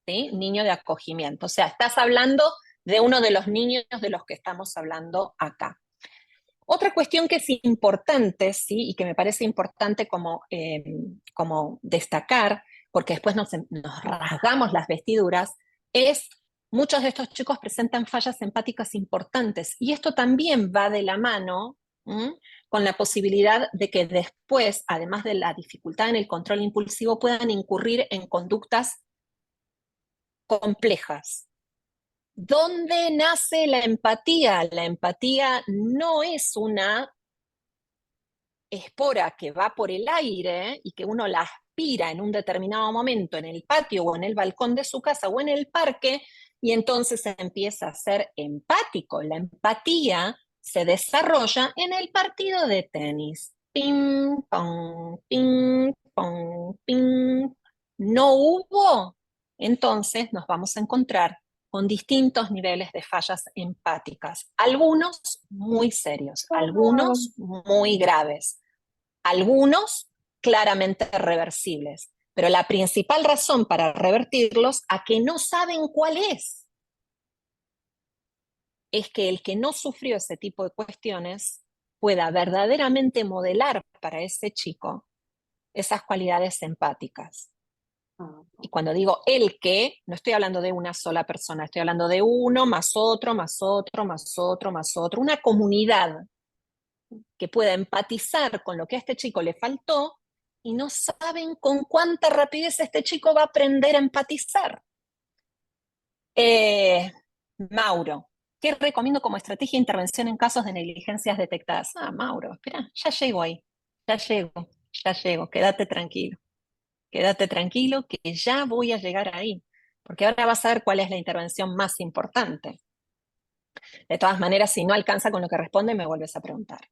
¿sí? Niño de acogimiento. O sea, estás hablando de uno de los niños de los que estamos hablando acá. Otra cuestión que es importante, ¿sí? Y que me parece importante como destacar, porque después nos rasgamos las vestiduras, es muchos de estos chicos presentan fallas empáticas importantes, y esto también va de la mano con la posibilidad de que después, además de la dificultad en el control impulsivo, puedan incurrir en conductas complejas. ¿Dónde nace la empatía? La empatía no es una espora que va por el aire y que uno la aspira en un determinado momento en el patio o en el balcón de su casa o en el parque, y entonces empieza a ser empático. La empatía se desarrolla en el partido de tenis. Ping, pong, ping, pong, ping. ¿No hubo? Entonces nos vamos a encontrar con distintos niveles de fallas empáticas, algunos muy serios, algunos muy graves, algunos claramente reversibles. Pero la principal razón para revertirlos, a que no saben cuál es que el que no sufrió ese tipo de cuestiones pueda verdaderamente modelar para ese chico esas cualidades empáticas. Y cuando digo el que, no estoy hablando de una sola persona, estoy hablando de uno, más otro, más otro, más otro, más otro, una comunidad que pueda empatizar con lo que a este chico le faltó, y no saben con cuánta rapidez este chico va a aprender a empatizar. Mauro, ¿qué recomiendo como estrategia de intervención en casos de negligencias detectadas? Ah, Mauro, espera, ya llego ahí, ya llego, quédate tranquilo que ya voy a llegar ahí, porque ahora vas a ver cuál es la intervención más importante. De todas maneras, si no alcanza con lo que responde, me vuelves a preguntar.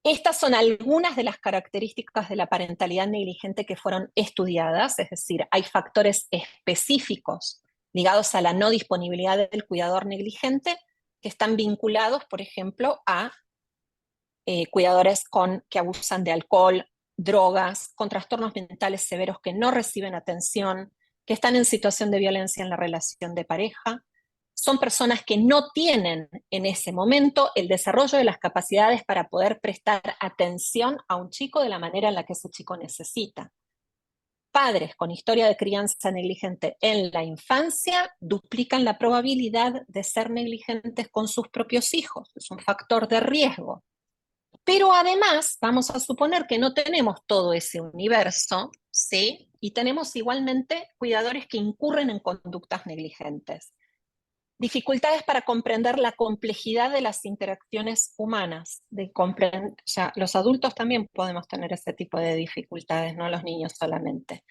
Estas son algunas de las características de la parentalidad negligente que fueron estudiadas, es decir, hay factores específicos ligados a la no disponibilidad del cuidador negligente que están vinculados, por ejemplo, a cuidadores que abusan de alcohol, drogas, con trastornos mentales severos que no reciben atención, que están en situación de violencia en la relación de pareja. Son personas que no tienen en ese momento el desarrollo de las capacidades para poder prestar atención a un chico de la manera en la que ese chico necesita. Padres con historia de crianza negligente en la infancia duplican la probabilidad de ser negligentes con sus propios hijos. Es un factor de riesgo. Pero además, vamos a suponer que no tenemos todo ese universo, ¿sí? Y tenemos igualmente cuidadores que incurren en conductas negligentes. Dificultades para comprender la complejidad de las interacciones humanas. Los adultos también podemos tener ese tipo de dificultades, no los niños solamente.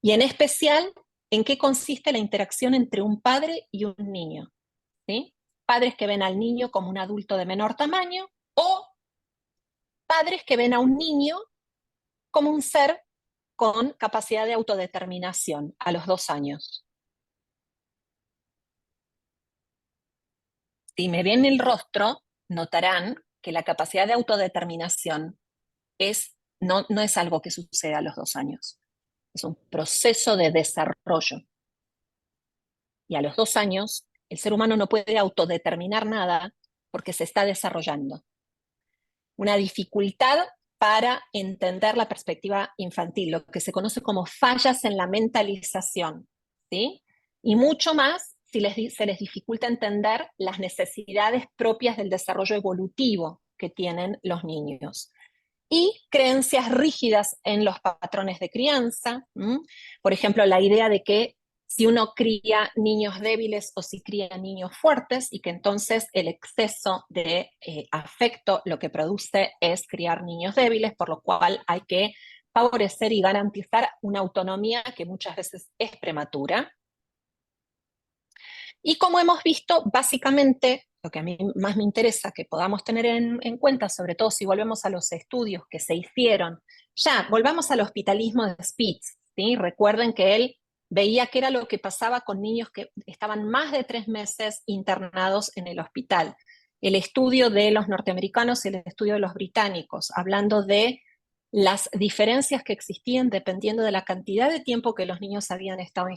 Y en especial, ¿en qué consiste la interacción entre un padre y un niño? ¿Sí? Padres que ven al niño como un adulto de menor tamaño, o padres que ven a un niño como un ser con capacidad de autodeterminación a los 2 años. Si me ven el rostro, notarán que la capacidad de autodeterminación no es algo que sucede a los 2 años. Es un proceso de desarrollo. Y a los 2 años, el ser humano no puede autodeterminar nada porque se está desarrollando. Una dificultad para entender la perspectiva infantil, lo que se conoce como fallas en la mentalización, ¿sí? Y mucho más si se les dificulta entender las necesidades propias del desarrollo evolutivo que tienen los niños. Y creencias rígidas en los patrones de crianza, por ejemplo, la idea de que si uno cría niños débiles o si cría niños fuertes, y que entonces el exceso de afecto lo que produce es criar niños débiles, por lo cual hay que favorecer y garantizar una autonomía que muchas veces es prematura. Y como hemos visto, básicamente, lo que a mí más me interesa que podamos tener en cuenta, sobre todo si volvemos a los estudios que se hicieron, volvamos al hospitalismo de Spitz, ¿sí? Recuerden que él veía qué era lo que pasaba con niños que estaban más de 3 meses internados en el hospital. el estudio de los norteamericanos y el estudio de los británicos, hablando de las diferencias que existían dependiendo de la cantidad de tiempo que los niños habían estado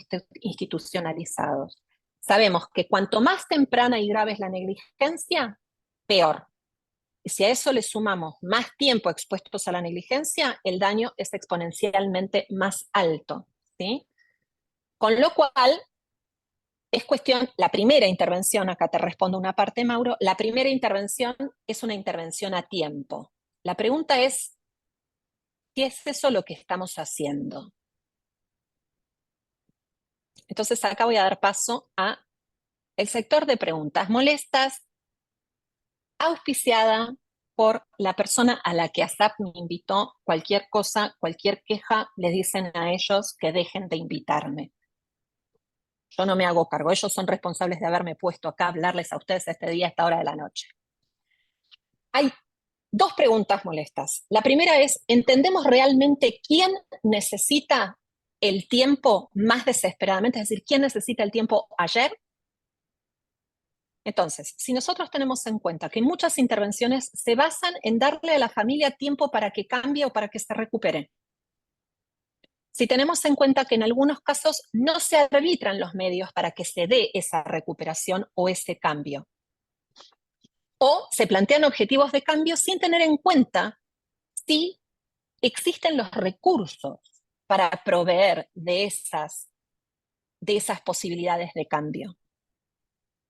institucionalizados. Sabemos que cuanto más temprana y grave es la negligencia, peor. Y si a eso le sumamos más tiempo expuestos a la negligencia, el daño es exponencialmente más alto, ¿sí? Con lo cual, es cuestión, la primera intervención, acá te respondo una parte, Mauro, la primera intervención es una intervención a tiempo. La pregunta es, ¿qué es eso lo que estamos haciendo? Entonces acá voy a dar paso a el sector de preguntas molestas, auspiciada por la persona a la que ASAP me invitó. Cualquier cosa, cualquier queja, les dicen a ellos que dejen de invitarme. Yo no me hago cargo, ellos son responsables de haberme puesto acá a hablarles a ustedes este día, a esta hora de la noche. Hay dos preguntas molestas. La primera es, ¿entendemos realmente quién necesita el tiempo más desesperadamente? Es decir, ¿quién necesita el tiempo ayer? Entonces, si nosotros tenemos en cuenta que muchas intervenciones se basan en darle a la familia tiempo para que cambie o para que se recupere, si tenemos en cuenta que en algunos casos no se arbitran los medios para que se dé esa recuperación o ese cambio, o se plantean objetivos de cambio sin tener en cuenta si existen los recursos para proveer de esas posibilidades de cambio.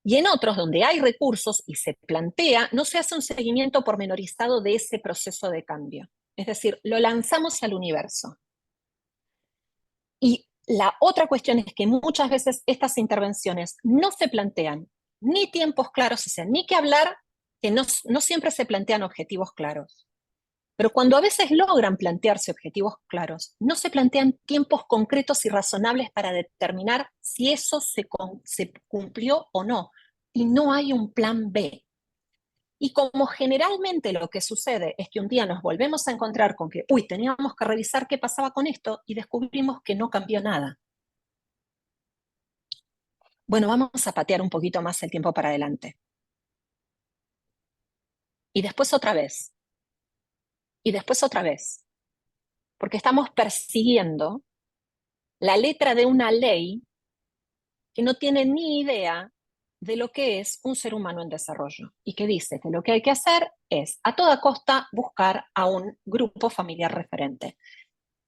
Y en otros, donde hay recursos y se plantea, no se hace un seguimiento pormenorizado de ese proceso de cambio. Es decir, lo lanzamos al universo. Y la otra cuestión es que muchas veces estas intervenciones no se plantean ni tiempos claros, o sea, ni que hablar, que no siempre se plantean objetivos claros. Pero cuando a veces logran plantearse objetivos claros, no se plantean tiempos concretos y razonables para determinar si eso se cumplió o no. Y no hay un plan B. Y como generalmente lo que sucede es que un día nos volvemos a encontrar con que, uy, teníamos que revisar qué pasaba con esto y descubrimos que no cambió nada. Bueno, vamos a patear un poquito más el tiempo para adelante. Y después otra vez. Y después otra vez. Porque estamos persiguiendo la letra de una ley que no tiene ni idea de lo que es un ser humano en desarrollo y que dice que lo que hay que hacer es a toda costa buscar a un grupo familiar referente.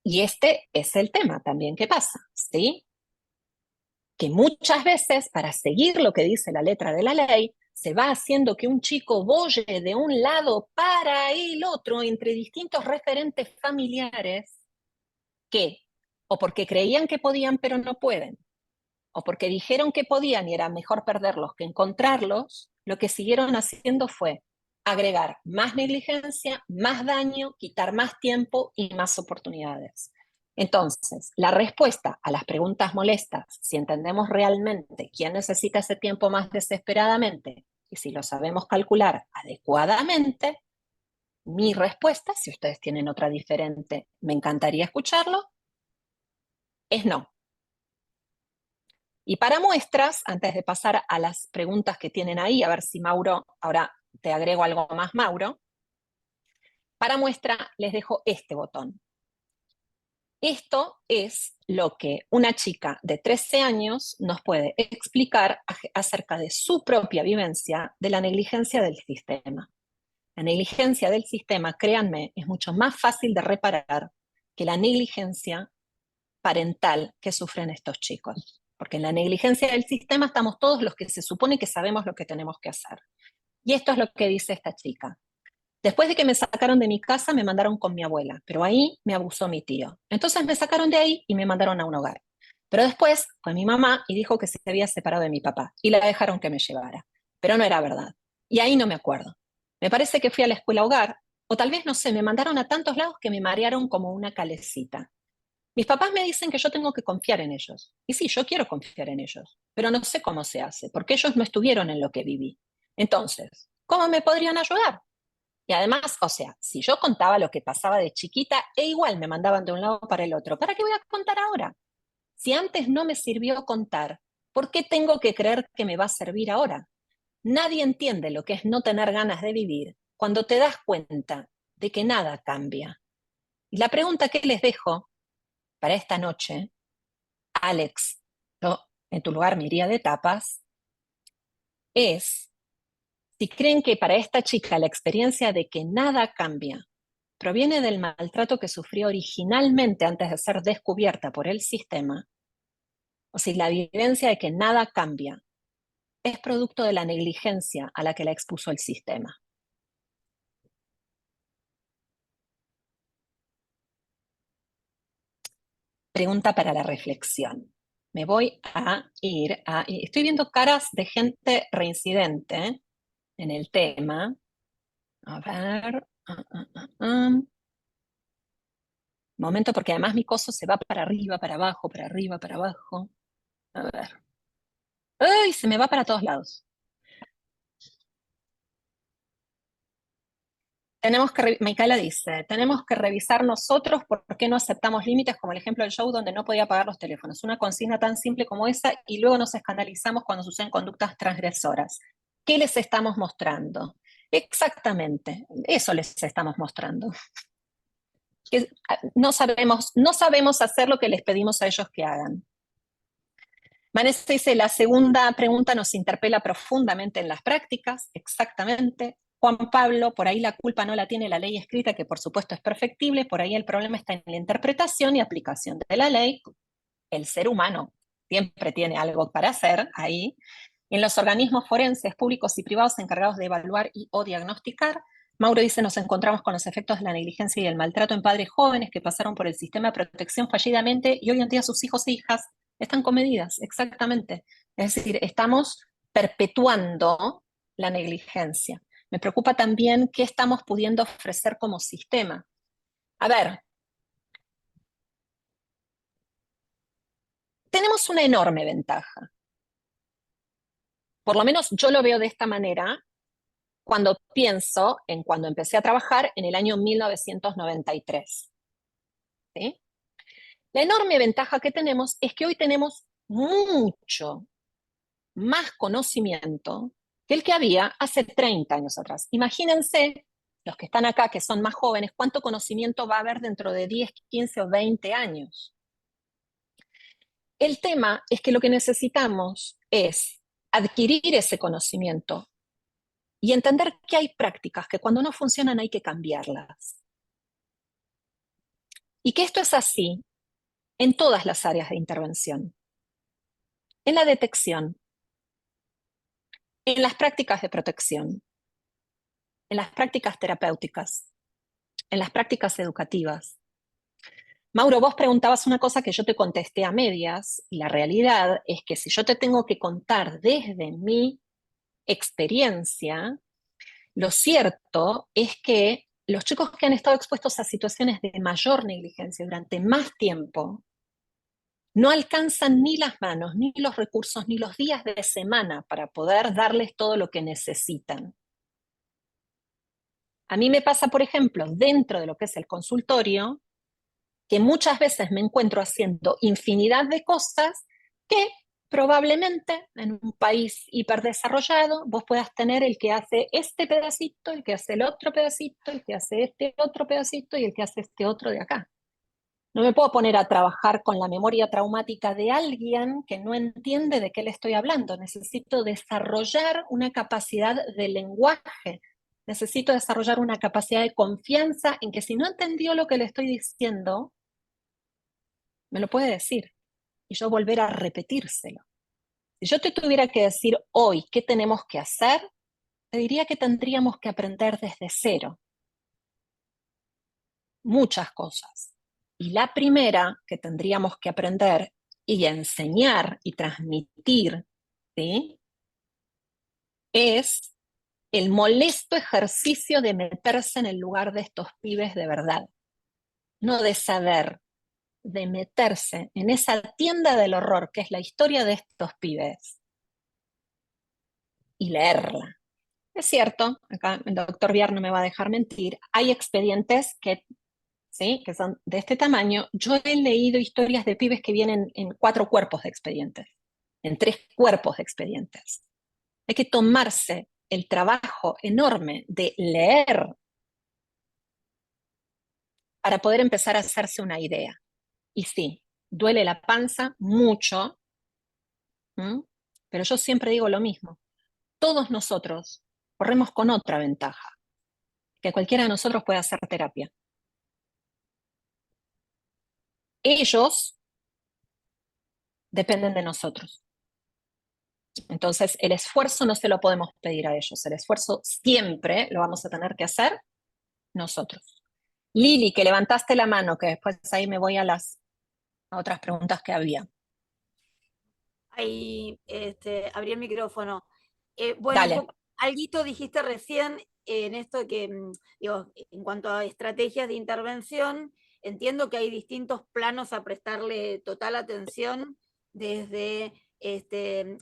Y este es el tema también que pasa, ¿sí? Que muchas veces para seguir lo que dice la letra de la ley, se va haciendo que un chico boye de un lado para el otro entre distintos referentes familiares que, o porque creían que podían pero no pueden, o porque dijeron que podían y era mejor perderlos que encontrarlos, lo que siguieron haciendo fue agregar más negligencia, más daño, quitar más tiempo y más oportunidades. Entonces, la respuesta a las preguntas molestas, si entendemos realmente quién necesita ese tiempo más desesperadamente y si lo sabemos calcular adecuadamente, mi respuesta, si ustedes tienen otra diferente, me encantaría escucharlo, es no. Y para muestras, antes de pasar a las preguntas que tienen ahí, a ver si Mauro, ahora te agrego algo más, Mauro, para muestra les dejo este botón. Esto es lo que una chica de 13 años nos puede explicar acerca de su propia vivencia de la negligencia del sistema. La negligencia del sistema, créanme, es mucho más fácil de reparar que la negligencia parental que sufren estos chicos. Porque en la negligencia del sistema estamos todos los que se supone que sabemos lo que tenemos que hacer. Y esto es lo que dice esta chica. Después de que me sacaron de mi casa, me mandaron con mi abuela, pero ahí me abusó mi tío. Entonces me sacaron de ahí y me mandaron a un hogar. Pero después fue mi mamá y dijo que se había separado de mi papá y la dejaron que me llevara. Pero no era verdad. Y ahí no me acuerdo. Me parece que fui a la escuela hogar, o tal vez, no sé, me mandaron a tantos lados que me marearon como una calecita. Mis papás me dicen que yo tengo que confiar en ellos. Y sí, yo quiero confiar en ellos, pero no sé cómo se hace, porque ellos no estuvieron en lo que viví. Entonces, ¿cómo me podrían ayudar? Y además, o sea, si yo contaba lo que pasaba de chiquita, e igual me mandaban de un lado para el otro, ¿para qué voy a contar ahora? Si antes no me sirvió contar, ¿por qué tengo que creer que me va a servir ahora? Nadie entiende lo que es no tener ganas de vivir cuando te das cuenta de que nada cambia. Y la pregunta que les dejo para esta noche, Alex, yo en tu lugar me iría de tapas, es si creen que para esta chica la experiencia de que nada cambia proviene del maltrato que sufrió originalmente antes de ser descubierta por el sistema, o si la vivencia de que nada cambia es producto de la negligencia a la que la expuso el sistema. Pregunta para la reflexión. Me voy a ir a... Estoy viendo caras de gente reincidente en el tema. A ver. Momento, porque además mi coso se va para arriba, para abajo, para arriba, para abajo. A ver. ¡Ay! Se me va para todos lados. Micaela dice, tenemos que revisar nosotros por qué no aceptamos límites, como el ejemplo del show donde no podía pagar los teléfonos. Una consigna tan simple como esa y luego nos escandalizamos cuando suceden conductas transgresoras. ¿Qué les estamos mostrando? Exactamente, eso les estamos mostrando. Que no sabemos hacer lo que les pedimos a ellos que hagan. Vanessa dice, la segunda pregunta nos interpela profundamente en las prácticas, exactamente. Juan Pablo, por ahí la culpa no la tiene la ley escrita, que por supuesto es perfectible, por ahí el problema está en la interpretación y aplicación de la ley. El ser humano siempre tiene algo para hacer ahí. En los organismos forenses públicos y privados encargados de evaluar y o diagnosticar, Mauro dice, nos encontramos con los efectos de la negligencia y el maltrato en padres jóvenes que pasaron por el sistema de protección fallidamente y hoy en día sus hijos e hijas están con medidas, exactamente. Es decir, estamos perpetuando la negligencia. Me preocupa también qué estamos pudiendo ofrecer como sistema. A ver, tenemos una enorme ventaja. Por lo menos yo lo veo de esta manera cuando pienso en cuando empecé a trabajar en el año 1993. ¿Sí? La enorme ventaja que tenemos es que hoy tenemos mucho más conocimiento que el que había hace 30 años atrás. Imagínense, los que están acá, que son más jóvenes, cuánto conocimiento va a haber dentro de 10, 15 o 20 años. El tema es que lo que necesitamos es adquirir ese conocimiento y entender que hay prácticas que cuando no funcionan hay que cambiarlas. Y que esto es así en todas las áreas de intervención. En la detección, en las prácticas de protección, en las prácticas terapéuticas, en las prácticas educativas. Mauro, vos preguntabas una cosa que yo te contesté a medias, y la realidad es que si yo te tengo que contar desde mi experiencia, lo cierto es que los chicos que han estado expuestos a situaciones de mayor negligencia durante más tiempo no alcanzan ni las manos, ni los recursos, ni los días de semana para poder darles todo lo que necesitan. A mí me pasa, por ejemplo, dentro de lo que es el consultorio, que muchas veces me encuentro haciendo infinidad de cosas que probablemente en un país hiperdesarrollado vos puedas tener el que hace este pedacito, el que hace el otro pedacito, el que hace este otro pedacito y el que hace este otro de acá. No me puedo poner a trabajar con la memoria traumática de alguien que no entiende de qué le estoy hablando. Necesito desarrollar una capacidad de lenguaje. Necesito desarrollar una capacidad de confianza en que si no entendió lo que le estoy diciendo, me lo puede decir y yo volver a repetírselo. Si yo te tuviera que decir hoy qué tenemos que hacer, te diría que tendríamos que aprender desde cero muchas cosas. Y la primera que tendríamos que aprender y enseñar y transmitir, ¿sí? Es el molesto ejercicio de meterse en el lugar de estos pibes de verdad. No de saber, de meterse en esa tienda del horror que es la historia de estos pibes y leerla. Es cierto, acá el doctor Viar no me va a dejar mentir, hay expedientes que, ¿sí?, que son de este tamaño. Yo he leído historias de pibes que vienen en 4 cuerpos de expedientes, en 3 cuerpos de expedientes. Hay que tomarse el trabajo enorme de leer para poder empezar a hacerse una idea. Y sí, duele la panza mucho, ¿m? Pero yo siempre digo lo mismo. Todos nosotros corremos con otra ventaja, que cualquiera de nosotros puede hacer terapia. Ellos dependen de nosotros. Entonces, el esfuerzo no se lo podemos pedir a ellos. El esfuerzo siempre lo vamos a tener que hacer nosotros. Lili, que levantaste la mano, que después ahí me voy a otras preguntas que había. Ahí abrí el micrófono. Bueno, un Dale. poco, alguito dijiste recién en esto de que, digo, en cuanto a estrategias de intervención, entiendo que hay distintos planos a prestarle total atención desde,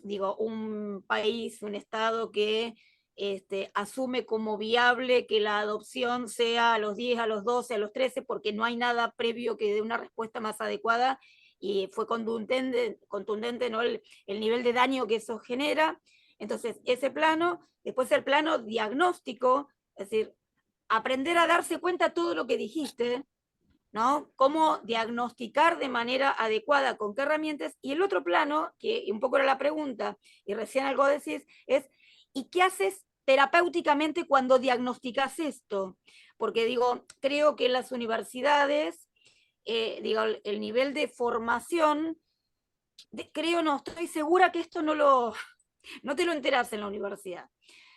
digo, un país, un estado que asume como viable que la adopción sea a los 10, a los 12, a los 13, porque no hay nada previo que dé una respuesta más adecuada y fue contundente, ¿no? El nivel de daño que eso genera. Entonces, ese plano, después el plano diagnóstico, es decir, aprender a darse cuenta de todo lo que dijiste, ¿no? Cómo diagnosticar de manera adecuada, con qué herramientas. Y el otro plano, que un poco era la pregunta, y recién algo decís, es, ¿y qué haces terapéuticamente cuando diagnosticas esto? Porque digo, creo que en las universidades, digo, el nivel de formación, creo, no, estoy segura que esto no te lo enterás en la universidad.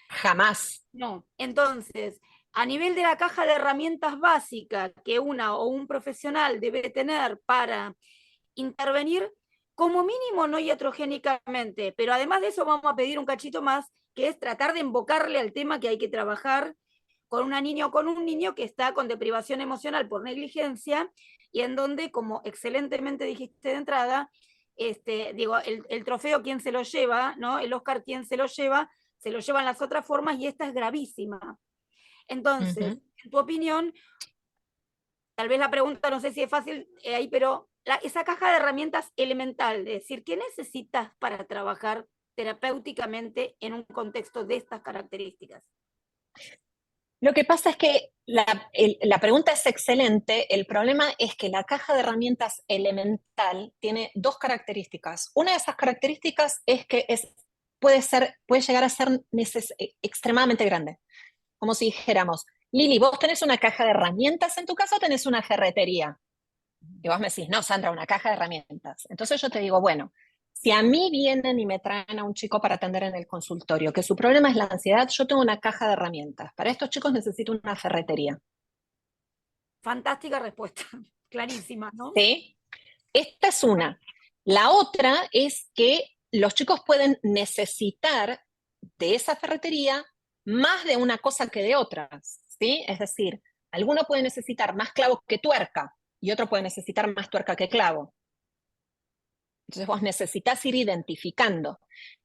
Jamás. No. Entonces, a nivel de la caja de herramientas básica que una o un profesional debe tener para intervenir, como mínimo no iatrogénicamente, pero además de eso vamos a pedir un cachito más, que es tratar de invocarle al tema que hay que trabajar con una niña o con un niño que está con deprivación emocional por negligencia y en donde, como excelentemente dijiste de entrada, digo, el trofeo quién se lo lleva, ¿no? El Oscar quién se lo llevan las otras formas y esta es gravísima. Entonces, en tu opinión, tal vez la pregunta no sé si es fácil ahí, pero esa caja de herramientas elemental, de decir, ¿qué necesitas para trabajar terapéuticamente en un contexto de estas características? Lo que pasa es que la pregunta es excelente, el problema es que la caja de herramientas elemental tiene dos características. Una de esas características es que puede llegar a ser extremadamente grande. Como si dijéramos, Lili, vos tenés una caja de herramientas en tu casa o tenés una ferretería. Y vos me decís, no, Sandra, una caja de herramientas. Entonces yo te digo, bueno, si a mí vienen y me traen a un chico para atender en el consultorio, que su problema es la ansiedad, yo tengo una caja de herramientas. Para estos chicos necesito una ferretería. Fantástica respuesta, clarísima, ¿no? ¿Sí? Esta es una. La otra es que los chicos pueden necesitar de esa ferretería más de una cosa que de otras, ¿sí? Es decir, alguno puede necesitar más clavo que tuerca y otro puede necesitar más tuerca que clavo. Entonces vos necesitas ir identificando.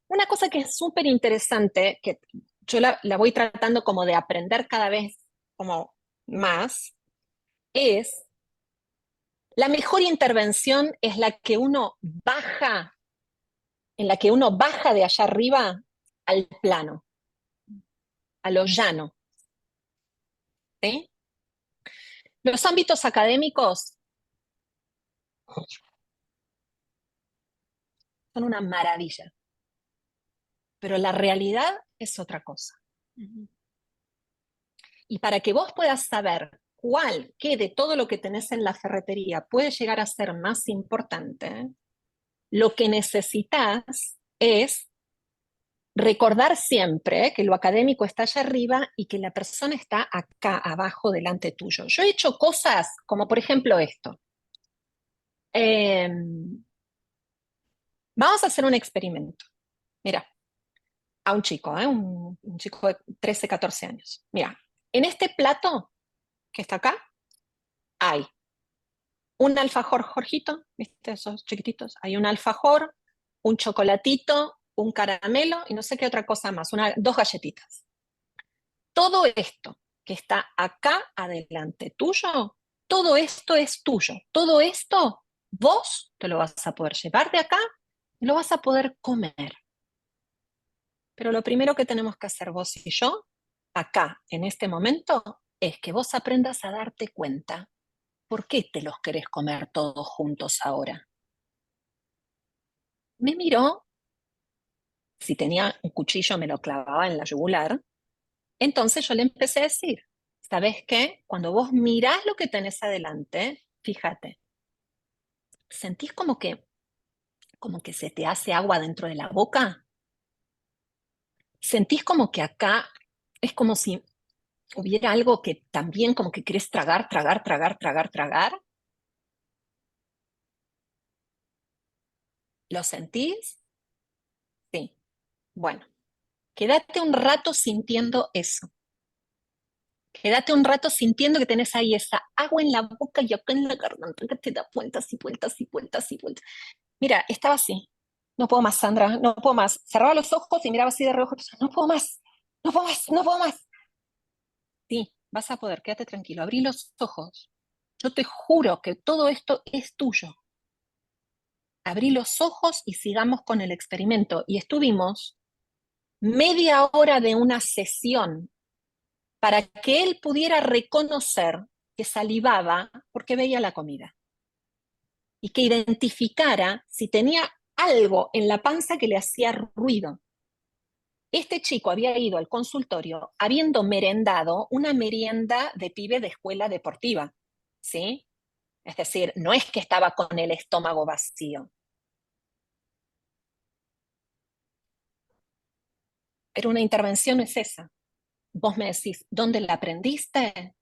Una cosa que es súper interesante, que yo la voy tratando como de aprender cada vez como más, es la mejor intervención es la que uno baja, en la que uno baja de allá arriba al plano, a lo llano. ¿Sí? Los ámbitos académicos son una maravilla, pero la realidad es otra cosa. Y para que vos puedas saber qué de todo lo que tenés en la ferretería puede llegar a ser más importante, lo que necesitas es recordar siempre que lo académico está allá arriba y que la persona está acá abajo delante tuyo. Yo he hecho cosas como por ejemplo esto. Eh, Vamos a hacer un experimento. Mira, a un chico, un chico de 13, 14 años. Mira, en este plato que está acá hay un alfajor Jorgito, ¿viste? Esos chiquititos. Hay un alfajor, un chocolatito, un caramelo y no sé qué otra cosa más, dos galletitas. Todo esto que está acá adelante tuyo, todo esto es tuyo. Todo esto vos te lo vas a poder llevar de acá y lo vas a poder comer. Pero lo primero que tenemos que hacer vos y yo, acá, en este momento, es que vos aprendas a darte cuenta. ¿Por qué te los querés comer todos juntos ahora? Me miró, si tenía un cuchillo me lo clavaba en la yugular. Entonces yo le empecé a decir, ¿sabes qué? Cuando vos mirás lo que tenés adelante, fíjate, ¿sentís como que se te hace agua dentro de la boca? ¿Sentís como que acá es como si hubiera algo que también como que querés tragar, tragar, tragar, tragar, tragar? ¿Lo sentís? Sí. Bueno, quédate un rato sintiendo eso. Quédate un rato sintiendo que tenés ahí esa agua en la boca y acá en la garganta que te da vueltas y vueltas y vueltas y vueltas. Mira, estaba así. No puedo más, Sandra, no puedo más. Cerraba los ojos y miraba así de reojo. No puedo más, no puedo más, no puedo más. Sí, vas a poder, quédate tranquilo. Abrí los ojos. Yo te juro que todo esto es tuyo. Abrí los ojos y sigamos con el experimento. Y estuvimos media hora de una sesión para que él pudiera reconocer que salivaba porque veía la comida y que identificara si tenía algo en la panza que le hacía ruido. Este chico había ido al consultorio habiendo merendado una merienda de pibe de escuela deportiva, ¿sí? Es decir, no es que estaba con el estómago vacío. Pero una intervención es esa. Vos me decís, ¿dónde la aprendiste?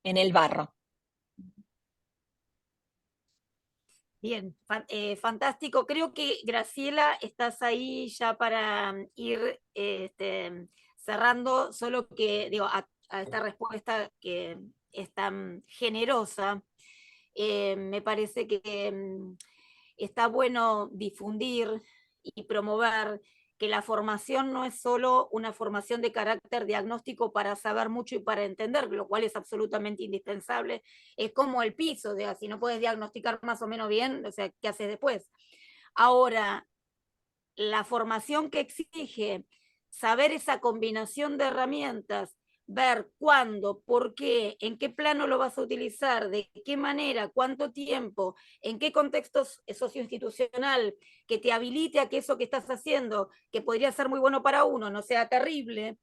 En el barro. Bien, fantástico. Creo que Graciela, estás ahí ya para ir cerrando, solo que digo, a esta respuesta que es tan generosa, me parece que está bueno difundir y promover que la formación no es solo una formación de carácter diagnóstico para saber mucho y para entender, lo cual es absolutamente indispensable. Es como el piso, de si no puedes diagnosticar más o menos bien, o sea, ¿qué haces después? Ahora, la formación que exige saber esa combinación de herramientas, ver cuándo, por qué, en qué plano lo vas a utilizar, de qué manera, cuánto tiempo, en qué contexto socioinstitucional, que te habilite a que eso que estás haciendo, que podría ser muy bueno para uno, no sea terrible.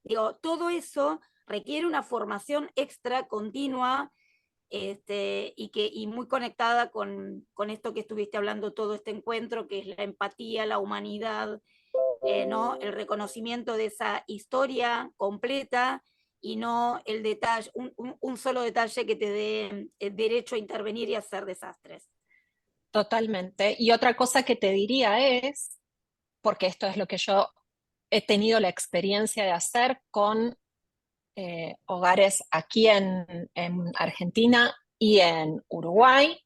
Digo, todo eso requiere una formación extra continua y muy conectada con esto que estuviste hablando todo este encuentro, que es la empatía, la humanidad, ¿no? El reconocimiento de esa historia completa y no el detalle, un solo detalle que te dé el derecho a intervenir y hacer desastres. Totalmente. Y otra cosa que te diría es, porque esto es lo que yo he tenido la experiencia de hacer con hogares aquí en Argentina y en Uruguay,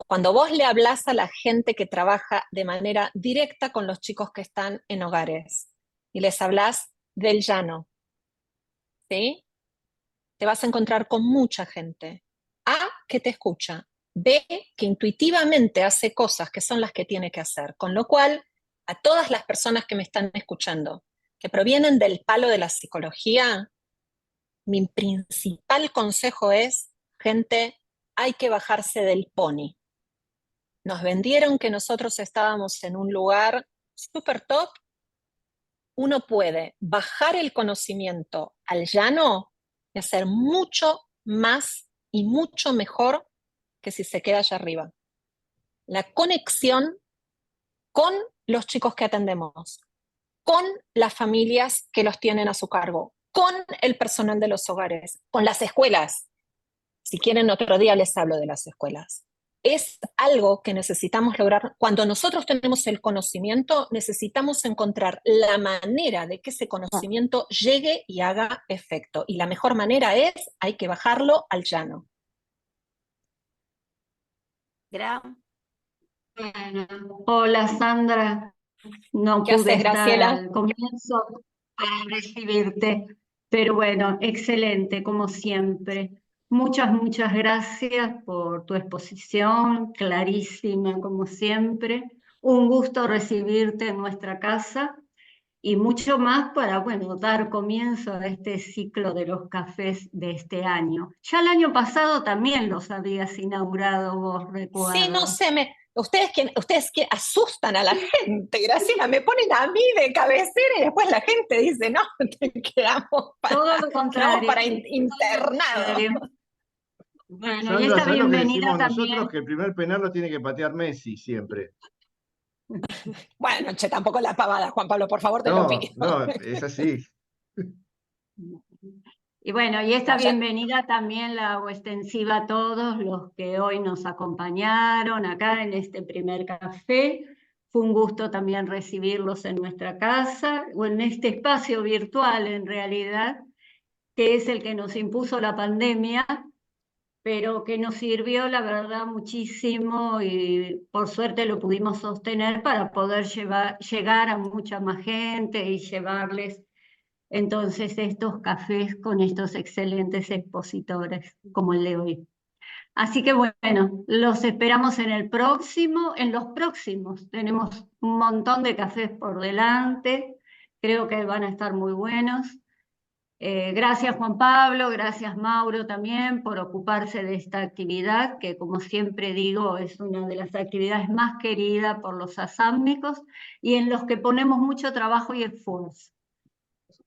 cuando vos le hablas a la gente que trabaja de manera directa con los chicos que están en hogares y les hablas del llano, ¿sí? Te vas a encontrar con mucha gente. A, que te escucha. B, que intuitivamente hace cosas que son las que tiene que hacer. Con lo cual, a todas las personas que me están escuchando, que provienen del palo de la psicología, mi principal consejo es, gente, hay que bajarse del pony. Nos vendieron que nosotros estábamos en un lugar súper top. Uno puede bajar el conocimiento al llano y hacer mucho más y mucho mejor que si se queda allá arriba. La conexión con los chicos que atendemos, con las familias que los tienen a su cargo, con el personal de los hogares, con las escuelas. Si quieren, otro día les hablo de las escuelas. Es algo que necesitamos lograr. Cuando nosotros tenemos el conocimiento, necesitamos encontrar la manera de que ese conocimiento llegue y haga efecto. Y la mejor manera es, hay que bajarlo al llano. Bueno, hola Sandra, no ¿Qué pude haces, estar Graciela? al comienzo para recibirte, pero bueno, excelente como siempre. Muchas, muchas gracias por tu exposición, clarísima como siempre. Un gusto recibirte en nuestra casa y mucho más para, bueno, dar comienzo a este ciclo de los cafés de este año. Ya el año pasado también los habías inaugurado, vos Sí, no recuerdo. sé, ustedes que asustan a la gente, Graciela, me ponen a mí de cabecera y después la gente dice, no, te Todo lo quedamos contrario, para todo lo internado. contrario. Bueno, y Sandra, esta ¿sabes lo que bienvenida decimos nosotros? también. Que el primer penal lo tiene que patear Messi siempre. Bueno, che, tampoco la pavada, Juan Pablo, por favor, te lo No, pido. no, es así. Y bueno, y esta No, ya, bienvenida también la hago extensiva a todos los que hoy nos acompañaron acá en este primer café. Fue un gusto también recibirlos en nuestra casa o en este espacio virtual en realidad, que es el que nos impuso la pandemia, pero que nos sirvió, la verdad, muchísimo y por suerte lo pudimos sostener para poder llegar a mucha más gente y llevarles entonces estos cafés con estos excelentes expositores como el de hoy. Así que bueno, los esperamos en el próximo, en los próximos. Tenemos un montón de cafés por delante, creo que van a estar muy buenos. Gracias Juan Pablo, gracias Mauro también por ocuparse de esta actividad, que como siempre digo es una de las actividades más queridas por los asámicos y en los que ponemos mucho trabajo y esfuerzo.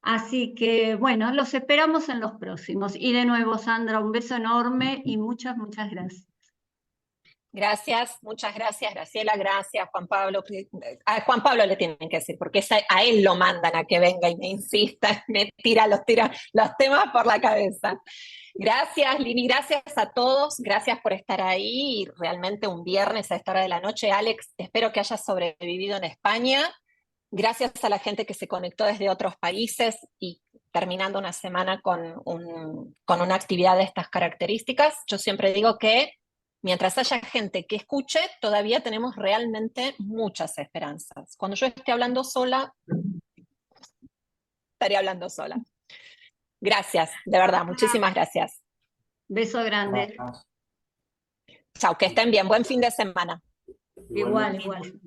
Así que bueno, los esperamos en los próximos. Y de nuevo, Sandra, un beso enorme y muchas, muchas gracias. gracias, muchas gracias, Graciela, gracias, Juan Pablo. A Juan Pablo le tienen que decir, porque a él lo mandan a que venga y me insista, me tira los temas por la cabeza. Gracias, Lini, gracias a todos, gracias por estar ahí. Realmente un viernes a esta hora de la noche. Alex, espero que hayas sobrevivido en España. Gracias a la gente que se conectó desde otros países y terminando una semana con una actividad de estas características. Yo siempre digo que mientras haya gente que escuche, todavía tenemos realmente muchas esperanzas. Cuando yo esté hablando sola, estaré hablando sola. Gracias, de verdad, muchísimas gracias. Beso grande. Chao, que estén bien. Buen fin de semana. Igual, igual.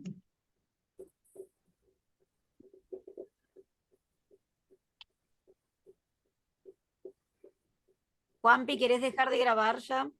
Juanpi, ¿querés dejar de grabar ya?